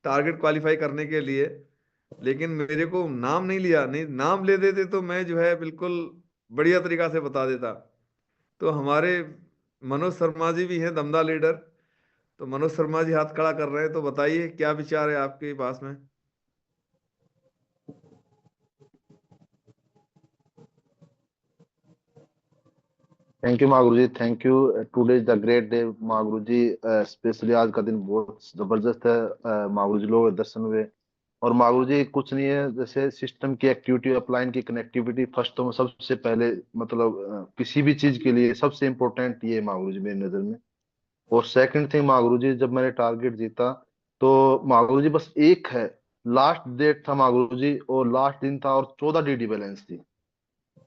Speaker 1: टारगेट क्वालिफाई करने के लिए, लेकिन मेरे को नाम नहीं लिया, नहीं नाम ले देते तो मैं जो है बिल्कुल बढ़िया तरीका से बता देता। तो हमारे मनोज शर्मा जी भी हैं दमदा लीडर, तो मनोज शर्मा जी हाथ खड़ा कर रहे हैं, तो बताइए क्या विचार है आपके पास में?
Speaker 12: Thank you Mahaguru ji, thank you. Today is the great day Mahaguru ji, specially आज का दिन बहुत जबरदस्त है। महागुरु जी लोग दर्शन हुए, और महागुरु जी कुछ नहीं है, जैसे सिस्टम की एक्टिविटी, अपलाइन की कनेक्टिविटी फर्स्ट तो सबसे पहले मतलब किसी भी चीज के लिए सबसे इम्पोर्टेंट ये है महागुरु जी मेरी नजर में। और सेकंड थिंग महागुरु जी, जब मैंने टारगेट जीता तो महागुरु जी बस एक है, लास्ट डेट था महागुरु जी, और लास्ट दिन था और 14 DD बैलेंस थी।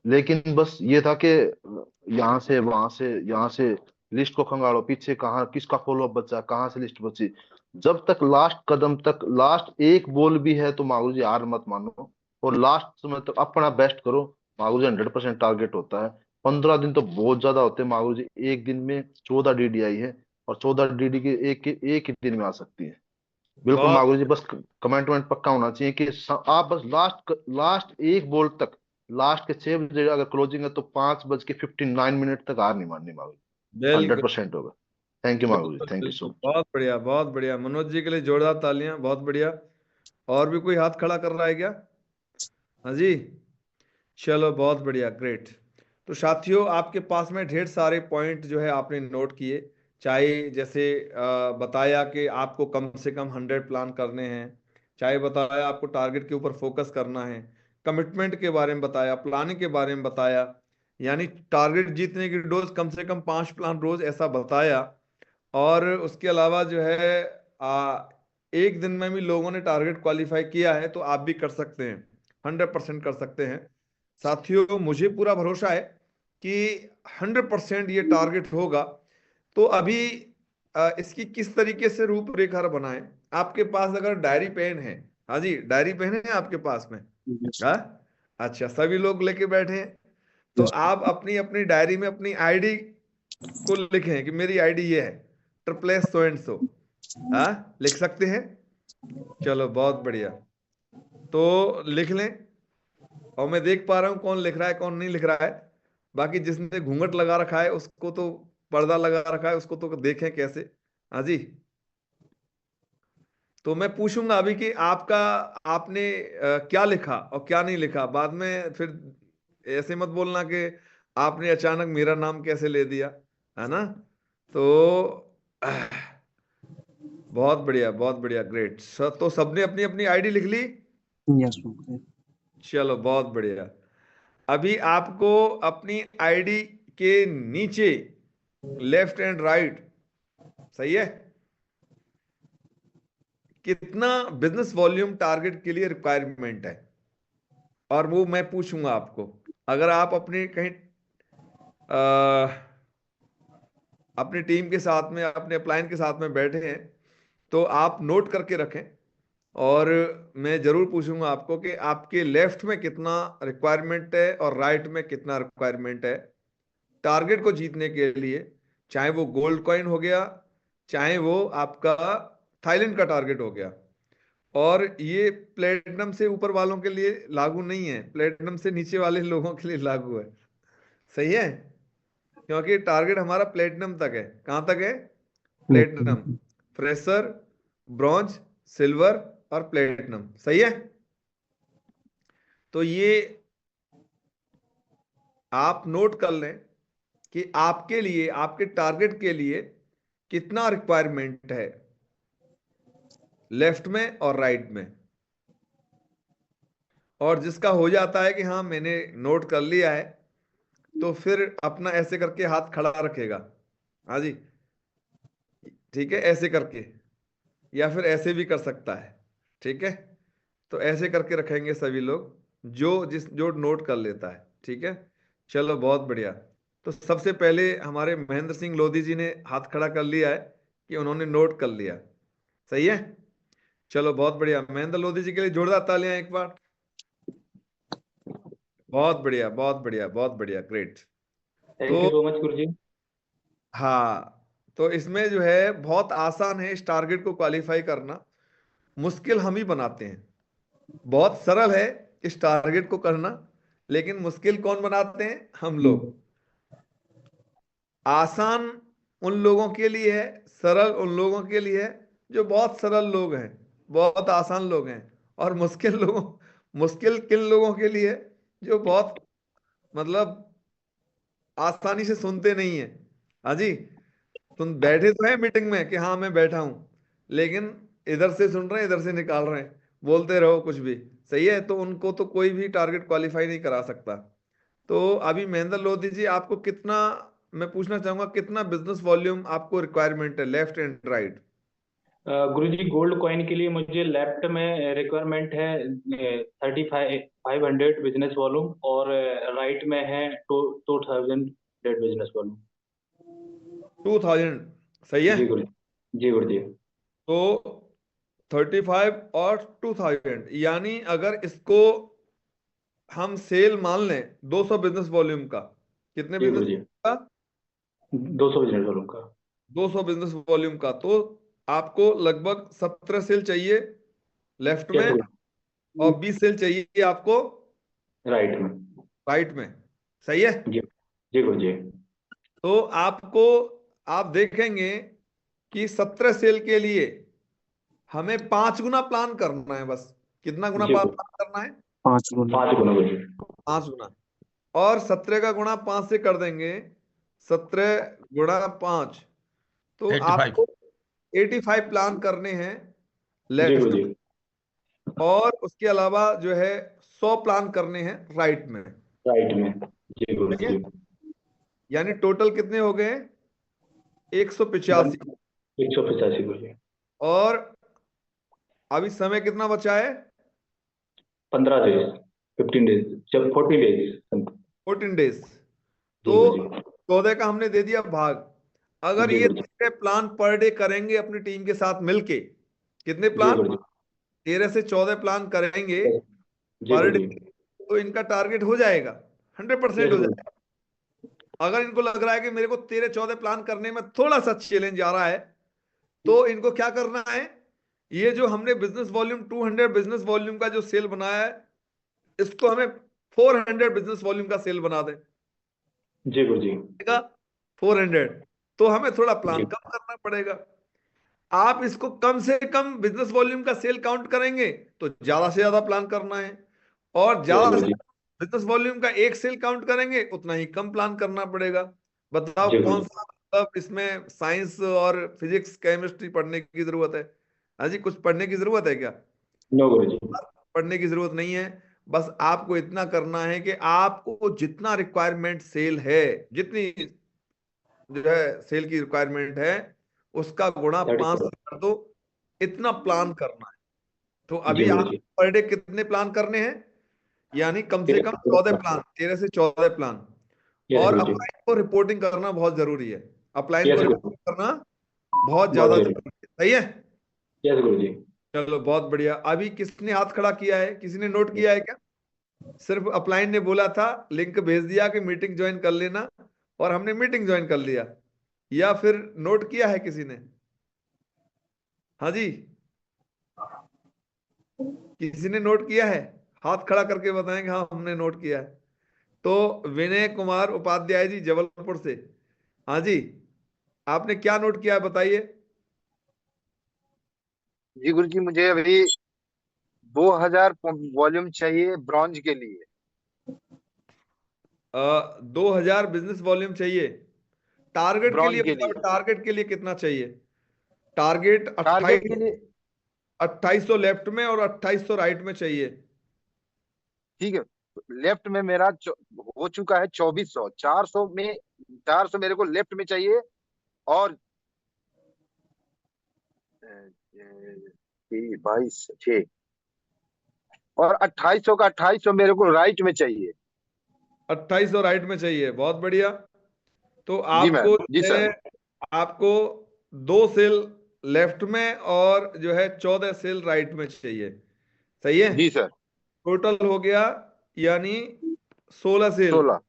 Speaker 12: लेकिन बस ये था कि यहाँ से वहां से यहाँ से लिस्ट को खंगालो, पीछे कहाँ किसका फॉलोअप बचा, कहाँ से लिस्ट बची। जब तक लास्ट कदम तक लास्ट एक बॉल भी है तो मागुरु जी हार मत मानो, और लास्ट समय तक अपना बेस्ट करो। मागुरु जी 100% टारगेट होता है। 15 दिन तो बहुत ज्यादा होते हैं मागुरु जी, एक दिन में 14 DD आई है, और 14 DD के एक ही दिन में आ सकती है। बिल्कुल
Speaker 1: बहुत
Speaker 12: मागुरु जी, बस कमेंटमेंट पक्का होना चाहिए कि आप बस लास्ट एक बॉल तक, लास्ट के 6 बजे अगर क्लोजिंग है तो 5:59 तक हार नहीं माननी मागुरु जी,
Speaker 1: बिल्कुल
Speaker 12: 100% होगा। थैंक यू मागुरु जी,
Speaker 1: बिल्कुल
Speaker 12: थैंक यू सो
Speaker 1: बिल्कुल,
Speaker 12: मच।
Speaker 1: बहुत बढ़िया, बहुत बढ़िया। मनोज जी के लिए जोरदार तालियां, बहुत बढ़िया। और भी कोई हाथ खड़ा कर रहा है क्या? हाँ जी, चलो बहुत बढ़िया, ग्रेट। तो साथियों, आपके पास में ढेर सारे पॉइंट जो है आपने नोट किए, चाहे जैसे बताया कि आपको कम से कम 100 प्लान करने हैं, चाहे बताया आपको टारगेट के ऊपर फोकस करना है, कमिटमेंट के बारे में बताया, प्लानिंग के बारे में बताया, यानी टारगेट जीतने की डोज कम से कम 5 प्लान रोज ऐसा बताया। और उसके अलावा जो है एक दिन में भी लोगों ने टारगेट क्वालिफाई किया है, तो आप भी कर सकते हैं, 100% कर सकते हैं। साथियों, मुझे पूरा भरोसा है कि 100% ये टारगेट होगा। तो अभी इसकी किस तरीके से रूपरेखा बनाएं? आपके पास अगर डायरी पेन है, हाँ जी, डायरी पेन है आपके पास में? हाँ, अच्छा, सभी लोग लेके बैठे हैं। तो आप अपनी अपनी डायरी में अपनी आईडी को लिखें कि मेरी आईडी ये है, +SO&SO। हाँ, लिख सकते हैं? चलो बहुत बढ़िया। तो लिख लें, और मैं देख पा रहा हूं कौन लिख रहा है कौन नहीं लिख रहा है। बाकी जिसने घूंघट लगा रखा है उसको तो, पर्दा लगा रखा है उसको तो देखें कैसे। हाँ जी, तो मैं पूछूंगा अभी कि आपका, आपने क्या लिखा और क्या नहीं लिखा। बाद में फिर ऐसे मत बोलना कि आपने अचानक मेरा नाम कैसे ले दिया, है ना। तो बहुत बढ़िया, बहुत बढ़िया, ग्रेट। तो सबने अपनी अपनी आईडी लिख ली?
Speaker 8: यस।
Speaker 1: चलो बहुत बढ़िया। अभी आपको अपनी आईडी के नीचे लेफ्ट एंड राइट, सही है, कितना बिजनेस वॉल्यूम टारगेट के लिए रिक्वायरमेंट है, और वो मैं पूछूंगा आपको। अगर आप अपने कहीं अपनी टीम के साथ में, अपने अपलाइन के साथ में बैठे हैं, तो आप नोट करके रखें। और मैं जरूर पूछूंगा आपको कि आपके लेफ्ट में कितना रिक्वायरमेंट है और राइट में कितना रिक्वायरमेंट है टारगेट को जीतने के लिए। चाहे वो गोल्ड कॉइन हो गया, चाहे वो आपका थाईलैंड का टारगेट हो गया। और ये प्लेटिनम से ऊपर वालों के लिए लागू नहीं है, प्लेटिनम से नीचे वाले लोगों के लिए लागू है, सही है। क्योंकि टारगेट हमारा प्लेटिनम तक है। कहां तक है? प्लेटिनम, फ्रेशर, ब्रॉन्ज, सिल्वर और प्लेटिनम, सही है। तो ये आप नोट कर लें कि आपके लिए, आपके टारगेट के लिए कितना रिक्वायरमेंट है लेफ्ट में और राइट में। और जिसका हो जाता है कि हाँ मैंने नोट कर लिया है, तो फिर अपना ऐसे करके हाथ खड़ा रखेगा। हाँ जी, ठीक है, ऐसे करके, या फिर ऐसे भी कर सकता है, ठीक है। तो ऐसे करके रखेंगे सभी लोग, जो नोट कर लेता है, ठीक है। चलो बहुत बढ़िया। तो सबसे पहले हमारे महेंद्र सिंह लोधी जी ने हाथ खड़ा कर लिया है कि उन्होंने नोट कर लिया, सही है। चलो बहुत बढ़िया, महेंद्र लोधी जी के लिए जोरदार तालियां एक बार। बहुत बढ़िया, बहुत बढ़िया, बहुत बढ़िया, ग्रेट।
Speaker 10: थैंक यू
Speaker 1: तो
Speaker 10: सो मच गुरुजी।
Speaker 1: हाँ, तो इसमें जो है बहुत आसान है इस टारगेट को क्वालिफाई करना, मुश्किल हम ही बनाते हैं। बहुत सरल है इस टारगेट को करना, लेकिन मुश्किल कौन बनाते हैं? हम लोग। आसान उन लोगों के लिए है, सरल उन लोगों के लिए है जो बहुत सरल लोग हैं, बहुत आसान लोग हैं। और मुश्किल किन लोगों के लिए है? जो बहुत, मतलब आसानी से सुनते नहीं है। हाँ जी, तुम बैठे तो है मीटिंग में कि हाँ मैं बैठा हूं, लेकिन इधर से सुन रहे हैं, इधर से निकाल रहे हैं, बोलते रहो कुछ भी, सही है। तो उनको तो कोई भी टारगेट क्वालिफाई नहीं करा सकता। तो अभी महेंद्र लोधी जी, आपको कितना, मैं पूछना चाहूंगा कितना बिजनेस वॉल्यूम आपको रिक्वायरमेंट है left and right?
Speaker 10: Guruji gold coin के लिए मुझे लेफ्ट में रिक्वायरमेंट है 3500 बिजनेस वॉल्यूम, और राइट में है 2000 बिजनेस वॉल्यूम।
Speaker 1: 2000, सही है।
Speaker 10: जी गुरुजी, जी गुरुजी।
Speaker 1: तो 35 और 2000, यानी अगर इसको हम सेल मान लें 200 बिजनेस वॉल्यूम का, कितने
Speaker 10: जी
Speaker 1: बिजनेस
Speaker 10: गुरुजी,
Speaker 1: का?
Speaker 10: 200 बिजनेस वॉल्यूम का।
Speaker 1: 200 बिजनेस वॉल्यूम का, तो आपको लगभग 17 सेल चाहिए लेफ्ट में,
Speaker 10: यस
Speaker 1: और 20 सेल चाहिए आपको
Speaker 10: राइट में।
Speaker 1: राइट में, सही है।
Speaker 10: जी, जी गुरुजी।
Speaker 1: तो आपको, आप देखेंगे कि 17 सेल के लिए हमें 5 गुना प्लान करना है बस। कितना गुना
Speaker 10: जी
Speaker 1: प्लान करना है?
Speaker 8: 5 गुना।
Speaker 10: 5 गुना गुरुजी।
Speaker 1: 5 गुना। और 17 का गुणा 5 से कर देंगे, 17 गुणा 5, तो
Speaker 4: 85।
Speaker 1: आपको 85 प्लान करने हैं
Speaker 10: जी
Speaker 1: लेफ्ट
Speaker 10: गुरुजी।
Speaker 1: में, और उसके अलावा जो है 100 प्लान करने हैं राइट में,
Speaker 10: राइट में। जी
Speaker 1: ठीक
Speaker 10: गुरुजी।
Speaker 1: है। यानी टोटल कितने हो गए? 185।
Speaker 10: 185 गुरुजी।
Speaker 1: और अभी समय कितना बचा है?
Speaker 10: 15 डेज, 15 डेज, जब 14 डेज।
Speaker 1: 14 डेज।
Speaker 10: जी
Speaker 1: तो
Speaker 10: गुरुजी।
Speaker 1: 14 का हमने दे दिया भाग। अगर
Speaker 10: जी
Speaker 1: ये
Speaker 10: गुरुजी।
Speaker 1: 3 प्लान पर डे करेंगे अपनी टीम के साथ मिलके, कितने
Speaker 10: जी
Speaker 1: प्लान?
Speaker 10: गुरुजी।
Speaker 1: 13 से 14 प्लान करेंगे
Speaker 10: जी
Speaker 1: पर
Speaker 10: गुरुजी।
Speaker 1: डे, तो इनका टारगेट हो जाएगा, 100% हो
Speaker 10: गुरुजी।
Speaker 1: जाएगा। अगर इनको लग रहा है कि मेरे को 13-14 प्लान करने में थोड़ा सा चैलेंज आ रहा है, तो इनको क्या करना है, ये जो हमने बिजनेस वॉल्यूम 200 बिजनेस वॉल्यूम का जो सेल बनाया है, इसको हमें 400 बिजनेस वॉल्यूम का सेल बना दें।
Speaker 10: जी गुरुजी।
Speaker 1: 400, तो हमें थोड़ा प्लान
Speaker 10: जी
Speaker 1: कम करना पड़ेगा। आप इसको कम से कम बिजनेस वॉल्यूम का सेल काउंट करेंगे तो ज्यादा से ज्यादा प्लान करना है, और
Speaker 10: यस
Speaker 1: ज्यादा से
Speaker 10: गुरुजी।
Speaker 1: बिजनेस वॉल्यूम का एक सेल काउंट करेंगे उतना ही कम प्लान करना पड़ेगा। बताओ
Speaker 10: जी
Speaker 1: कौन
Speaker 10: गुरुजी।
Speaker 1: सा, मतलब इसमें साइंस और फिजिक्स केमिस्ट्री पढ़ने की जरूरत है? हाँ जी, कुछ पढ़ने की जरूरत है क्या?
Speaker 10: नो गुरुजी।
Speaker 1: पढ़ने की जरूरत नहीं है। बस आपको इतना करना है कि आपको जितना रिक्वायरमेंट सेल है, जितनी जो है सेल की रिक्वायरमेंट है, उसका गुणा 5 से कर दो, इतना प्लान करना है। तो
Speaker 10: जी
Speaker 1: अभी आप
Speaker 10: गुरुजी।
Speaker 1: पर डे कितने प्लान करने हैं? यानी कम से कम 14 प्लान, 13 से 14 प्लान।
Speaker 10: यस
Speaker 1: और
Speaker 10: गुरुजी।
Speaker 1: अपलाइन को रिपोर्टिंग करना बहुत जरूरी है, अपलाइन
Speaker 10: यस
Speaker 1: को
Speaker 10: गुरुजी।
Speaker 1: रिपोर्टिंग करना बहुत
Speaker 10: बहुत
Speaker 1: ज्यादा
Speaker 10: जरूरी।
Speaker 1: जरूरी है। सही है,
Speaker 10: यस गुरुजी।
Speaker 1: चलो बहुत बढ़िया। अभी किसने हाथ खड़ा किया है, किसी ने नोट किया है क्या? सिर्फ अपलाइन ने बोला था, लिंक भेज दिया कि मीटिंग ज्वाइन कर लेना, और हमने मीटिंग ज्वाइन कर लिया, या फिर नोट किया है किसी ने? हाँ जी, किसी ने नोट किया है? हाथ खड़ा करके बताएंगे हाँ हमने नोट किया है। तो विनय कुमार उपाध्याय जी जबलपुर से, हाँ जी, आपने क्या नोट किया है बताइए।
Speaker 13: जी गुरुजी, मुझे अभी 2000 वॉल्यूम चाहिए ब्रॉन्ज के लिए।
Speaker 1: 2000 बिजनेस वॉल्यूम चाहिए। टारगेट के
Speaker 13: ब्रॉन्ज
Speaker 1: लिए
Speaker 13: के
Speaker 1: बताओ,
Speaker 13: लिए।
Speaker 1: टारगेट के लिए कितना चाहिए? टारगेट
Speaker 13: टारगेट के लिए
Speaker 1: 2800 लेफ्ट में और 2800 राइट में चाहिए।
Speaker 13: ठीक है। लेफ्ट में मेरा हो चुका है 2400। 400 में 400 मेरे को लेफ्ट में चाहिए, और 22 6 और 2800 का 2800 मेरे को राइट में चाहिए।
Speaker 1: 2800 राइट में चाहिए, बहुत बढ़िया। तो
Speaker 13: जी मैम,
Speaker 1: आपको
Speaker 13: जी
Speaker 1: जो है,
Speaker 13: सर।
Speaker 1: आपको 2 सेल लेफ्ट में और जो है 14 सेल राइट में चाहिए। सही है,
Speaker 13: जी सर।
Speaker 1: टोटल हो गया यानी 16 सेल।
Speaker 13: 16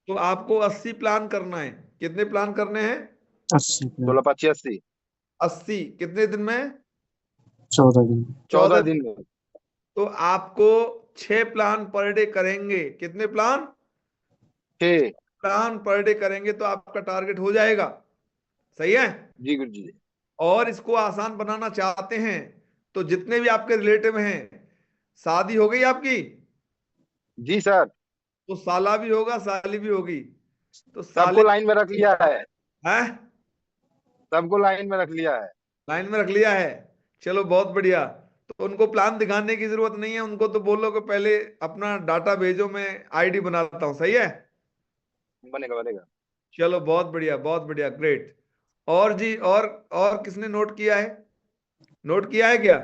Speaker 1: तो आपको 80 प्लान करना है। कितने प्लान करने हैं?
Speaker 13: 16 85
Speaker 1: 80 कितने दिन में?
Speaker 8: 14 दिन।
Speaker 1: 14
Speaker 13: दिन में।
Speaker 1: तो आपको 6 प्लान पर डे करेंगे। कितने प्लान?
Speaker 13: 6
Speaker 1: प्लान पर डे करेंगे तो आपका टारगेट हो जाएगा। सही है।
Speaker 13: जी गुरुजी।
Speaker 1: और इसको आसान बनाना चाहते हैं तो जितने भी आपके रिलेटिव हैं, शादी हो गई आपकी
Speaker 13: जी सर।
Speaker 1: तो साला भी होगा, साली भी होगी, तो
Speaker 13: सबको
Speaker 1: साले
Speaker 13: लाइन में रख लिया है।
Speaker 1: हैं,
Speaker 13: सबको लाइन में रख लिया है।
Speaker 1: लाइन में रख लिया है। चलो बहुत बढ़िया। तो उनको प्लान दिखाने की जरूरत नहीं है, उनको तो बोलो कि पहले अपना डाटा भेजो, मैं आईडी बनाता हूं। सही है,
Speaker 13: बनेगा बनेगा।
Speaker 1: चलो बहुत बढ़िया, बहुत बढ़िया, ग्रेट। और जी, और किसने नोट किया है? नोट किया है क्या?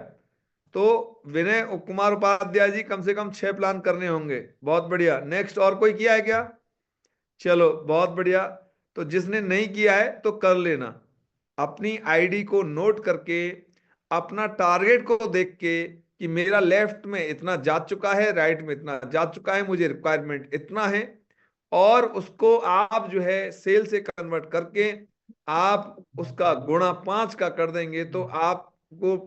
Speaker 1: तो विनय कुमार उपाध्याय जी, कम से कम 6 प्लान करने होंगे। बहुत बढ़िया। नेक्स्ट, और कोई किया है क्या? चलो बहुत बढ़िया। तो जिसने नहीं किया है तो कर लेना, अपनी आईडी को नोट करके, अपना टारगेट को देख के कि मेरा लेफ्ट में इतना जा चुका है, राइट में इतना जा चुका है, मुझे रिक्वायरमेंट इतना है, और उसको आप जो है सेल से कन्वर्ट करके आप उसका गुणा 5 का कर देंगे तो आपको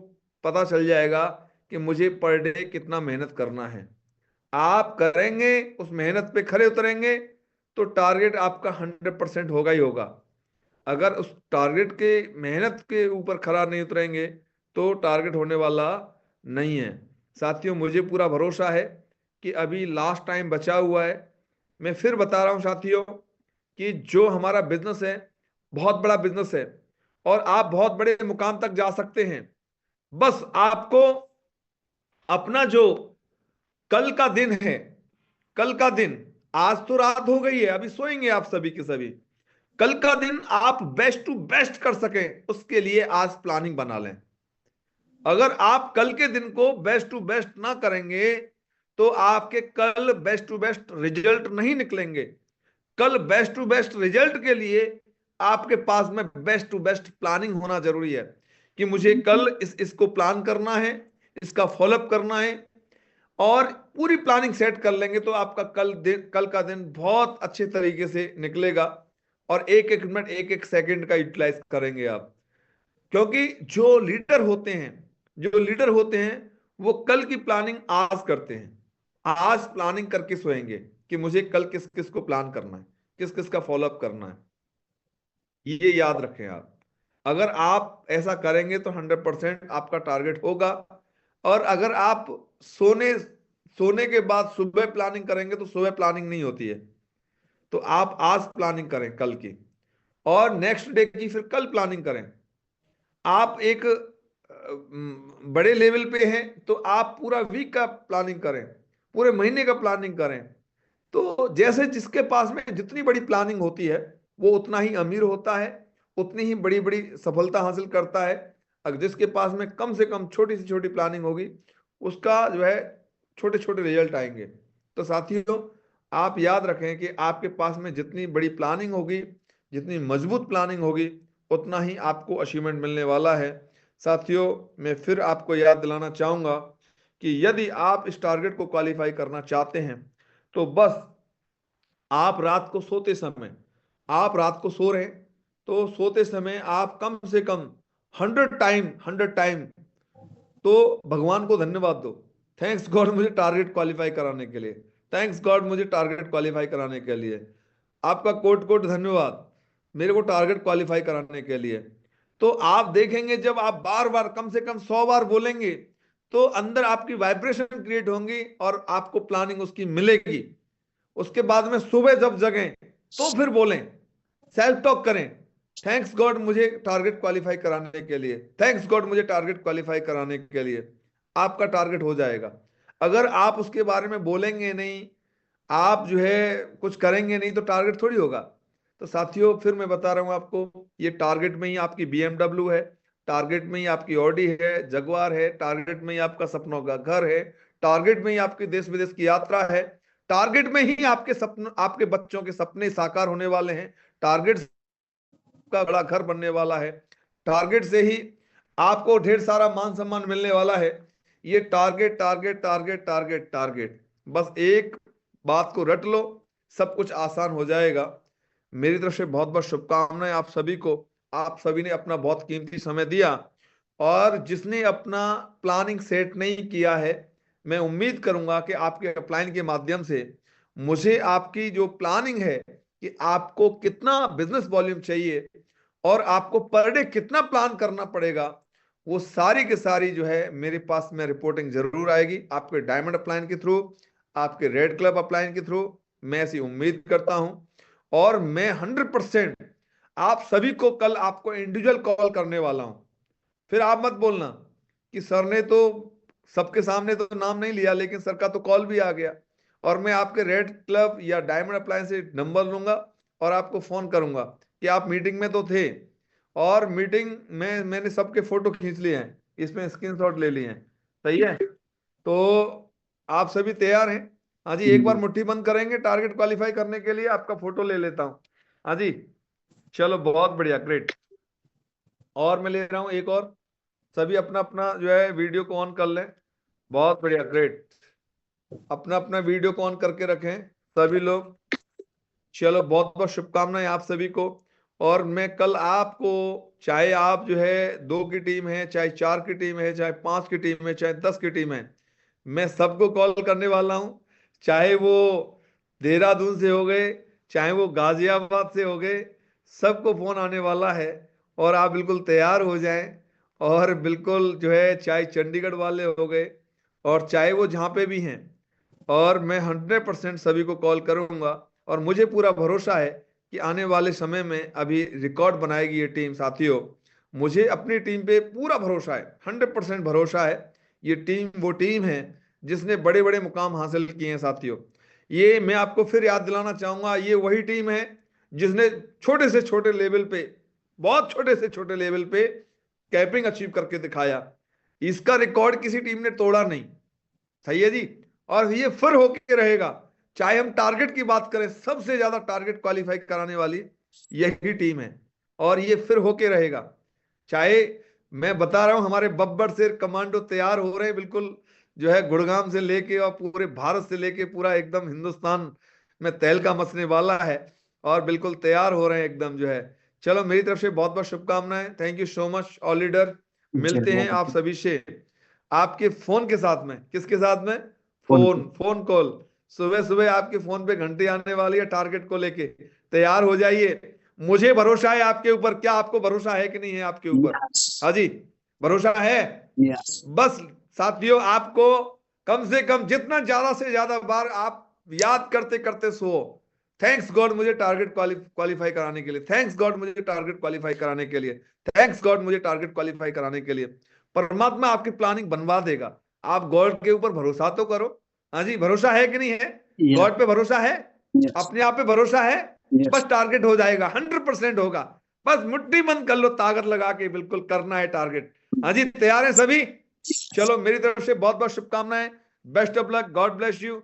Speaker 1: पता चल जाएगा कि मुझे पर डे कितना मेहनत करना है। आप करेंगे, उस मेहनत पे खरे उतरेंगे, तो टारगेट आपका 100% होगा ही होगा। अगर उस टारगेट के मेहनत के ऊपर खरा नहीं उतरेंगे तो टारगेट होने वाला नहीं है। साथियों, मुझे पूरा भरोसा है कि अभी लास्ट टाइम बचा हुआ है। मैं फिर बता रहा हूं साथियों कि जो हमारा बिजनेस है, बहुत बड़ा बिजनेस है, और आप बहुत बड़े मुकाम तक जा सकते हैं। बस आपको अपना जो कल का दिन है, कल का दिन, आज तो रात हो गई है, अभी सोएंगे आप सभी के सभी, कल का दिन आप बेस्ट टू बेस्ट कर सकें उसके लिए आज प्लानिंग बना लें। अगर आप कल के दिन को बेस्ट टू बेस्ट ना करेंगे तो आपके कल बेस्ट टू बेस्ट रिजल्ट नहीं निकलेंगे। कल बेस्ट टू बेस्ट रिजल्ट के लिए आपके पास में बेस्ट टू बेस्ट प्लानिंग होना जरूरी है कि मुझे कल इसको प्लान करना है, इसका फॉलोअप करना है और पूरी प्लानिंग सेट कर लेंगे तो आपका कल का दिन बहुत अच्छे तरीके से निकलेगा और एक एक मिनट एक एक सेकंड का यूटिलाइज करेंगे आप। क्योंकि जो लीडर होते हैं वो कल की प्लानिंग आज करते हैं, आज प्लानिंग करके सोएंगे कि मुझे कल किस किस को प्लान करना है, किस किस का फॉलोअप करना है। ये याद रखें आप, अगर आप ऐसा करेंगे तो 100% आपका टारगेट होगा। और अगर आप सोने के बाद सुबह प्लानिंग करेंगे तो सुबह प्लानिंग नहीं होती है। तो आप आज प्लानिंग करें कल की और नेक्स्ट डे की फिर कल प्लानिंग करें। आप एक बड़े लेवल पे हैं तो आप पूरा वीक का प्लानिंग करें, पूरे महीने का प्लानिंग करें। तो जैसे जिसके पास में जितनी बड़ी प्लानिंग होती है वो उतना ही अमीर होता है, उतनी ही बड़ी बड़ी सफलता हासिल करता है। अगर जिसके पास में कम से कम छोटी से छोटी प्लानिंग होगी उसका जो है छोटे छोटे रिजल्ट आएंगे। तो साथियों आप याद रखें कि आपके पास में जितनी बड़ी प्लानिंग होगी, जितनी मजबूत प्लानिंग होगी, उतना ही आपको अचीवमेंट मिलने वाला है। साथियों मैं फिर आपको याद दिलाना चाहूंगा कि यदि आप इस टारगेट को क्वालिफाई करना चाहते हैं तो बस आप रात को सो रहे हैं तो सोते समय आप कम से कम 100 टाइम तो भगवान को धन्यवाद दो, थैंक्स गॉड मुझे टारगेट क्वालिफाई कराने के लिए, थैंक्स गॉड मुझे टारगेट क्वालिफाई कराने के लिए, आपका कोट कोट धन्यवाद मेरे को टारगेट क्वालिफाई कराने के लिए। तो आप देखेंगे जब आप बार बार कम से कम 100 बार बोलेंगे तो अंदर आपकी वाइब्रेशन क्रिएट होंगी और आपको प्लानिंग उसकी मिलेगी। उसके बाद में सुबह जब जगें तो फिर बोलें, सेल्फ टॉक करें, थैंक्स गॉड मुझे टारगेट क्वालिफाई कराने के लिए, थैंक्स गॉड मुझे टारगेट क्वालिफाई कराने के लिए। आपका टारगेट हो जाएगा। अगर आप उसके बारे में बोलेंगे नहीं, आप जो है कुछ करेंगे नहीं तो टारगेट थोड़ी होगा। तो साथियों फिर मैं बता रहा हूं आपको, ये टारगेट में ही आपकी BMW है, टारगेट में ही आपकी ऑडी है, जगुआर है, टारगेट में ही आपका सपनों का घर है, टारगेट में ही आपकी देश विदेश की यात्रा है, टारगेट में ही आपके बच्चों के सपने साकार होने वाले हैं, टारगेट का बड़ा घर बनने वाला है, टारगेट से ही आपको ढेर सारा मान सम्मान मिलने वाला है। ये target target target target target, बस एक बात को रट लो, सब कुछ आसान हो जाएगा। मेरी तरफ से बहुत बहुत शुभकामनाएं आप सभी को। आप सभी ने अपना बहुत कीमती समय दिया और जिसने अपना प्लानिंग सेट नहीं किया है, मैं उम्मीद करूंगा कि आपके अपलाइन के माध्यम से मुझे आपकी जो प्लानिंग है कि आपको कितना बिजनेस वॉल्यूम चाहिए और आपको पर डे कितना प्लान करना पड़ेगा, वो सारी की सारी जो है मेरे पास में रिपोर्टिंग जरूर आएगी आपके डायमंड अपलाइन के थ्रू, आपके रेड क्लब अपलाइन के थ्रू। मैं ऐसी उम्मीद करता हूं और मैं 100% आप सभी को कल आपको इंडिविजुअल कॉल करने वाला हूं। फिर आप मत बोलना कि सर ने तो सबके सामने तो नाम नहीं लिया लेकिन सर का तो कॉल भी आ गया, और मैं आपके रेड क्लब या डायमंड अपलाइन से नंबर लूंगा और आपको फोन करूंगा कि आप मीटिंग में तो थे और मीटिंग में मैंने सबके फोटो खींच लिए हैं, इसमें स्क्रीनशॉट ले लिए हैं। सही है? तो आप सभी तैयार हैं? हाँ जी, एक बार मुट्ठी बंद करेंगे टारगेट क्वालिफाई करने के लिए। आपका फोटो ले लेता हूं। हाँ जी, चलो बहुत बढ़िया, ग्रेट। और मैं ले रहा हूं एक और, सभी अपना अपना जो है वीडियो को ऑन कर लें। बहुत बढ़िया, ग्रेट। अपना अपना वीडियो को ऑन करके रखें सभी लोग। चलो बहुत बहुत शुभकामनाएं आप सभी को। और मैं कल आपको, चाहे आप जो है 2 की टीम है, चाहे 4 की टीम है, चाहे 5 की टीम है, चाहे 10 की टीम है, मैं सबको कॉल करने वाला हूं। चाहे वो देहरादून से हो गए, चाहे वो गाजियाबाद से हो गए, सबको फोन आने वाला है। और आप बिल्कुल तैयार हो जाएं। और बिल्कुल जो है चाहे चंडीगढ़ वाले हो गए और चाहे वो जहाँ पे भी हैं, और मैं 100% सभी को कॉल करूंगा। और मुझे पूरा भरोसा है कि आने वाले समय में अभी रिकॉर्ड बनाएगी ये टीम। साथियों मुझे अपनी टीम पे पूरा भरोसा है, 100% भरोसा है। ये टीम वो टीम है जिसने बड़े बड़े मुकाम हासिल किए हैं। साथियों ये मैं आपको फिर याद दिलाना चाहूंगा, ये वही टीम है जिसने छोटे से छोटे लेवल पे, बहुत छोटे से छोटे लेवल पे कैपिंग अचीव करके दिखाया। इसका रिकॉर्ड किसी टीम ने तोड़ा नहीं। सही है जी? और ये फिर होके रहेगा। चाहे हम टारगेट की बात करें, सबसे ज्यादा टारगेट क्वालिफाई कराने वाली यही टीम है और ये फिर होके रहेगा। चाहे मैं बता रहा हूं, हमारे बब्बर शेर कमांडो तैयार हो रहे हैं, बिल्कुल जो है गुड़गांव से लेके और पूरे भारत से लेके पूरा एकदम हिंदुस्तान में तहलका मचने वाला है, और बिल्कुल तैयार हो रहे हैं एकदम जो है। चलो मेरी तरफ से बहुत बहुत शुभकामनाएं। Thank you so much all leader. मिलते हैं आप सभी से आपके फोन के साथ में। किसके साथ में? Phone call. सुबह सुबह आपके फोन पे घंटी आने वाली है टारगेट को लेके। तैयार हो जाइए, मुझे भरोसा है आपके ऊपर। क्या आपको भरोसा है कि नहीं है आपके ऊपर? हाँ जी, भरोसा है। बस साथियों, आपको कम से कम जितना ज्यादा से ज्यादा बार आप याद करते करते सो, थैंक्स गॉड मुझे टारगेट क्वालिफाई कराने के लिए, थैंक्स गॉड मुझे टारगेट क्वालिफाई कराने के लिए, थैंक्स गॉड मुझे टारगेट क्वालिफाई कराने के लिए। परमात्मा आपकी प्लानिंग बनवा देगा। आप गॉड के ऊपर भरोसा तो करो। हाँ जी, भरोसा है कि नहीं है? गॉड पे भरोसा है? अपने आप पे भरोसा है? बस टारगेट हो जाएगा, 100% होगा। बस मुट्ठी बंद कर लो, ताकत लगा के बिल्कुल करना है टारगेट। हाँ जी, तैयार है सभी? चलो मेरी तरफ से बहुत बहुत शुभकामनाएं। Best of luck, God bless you.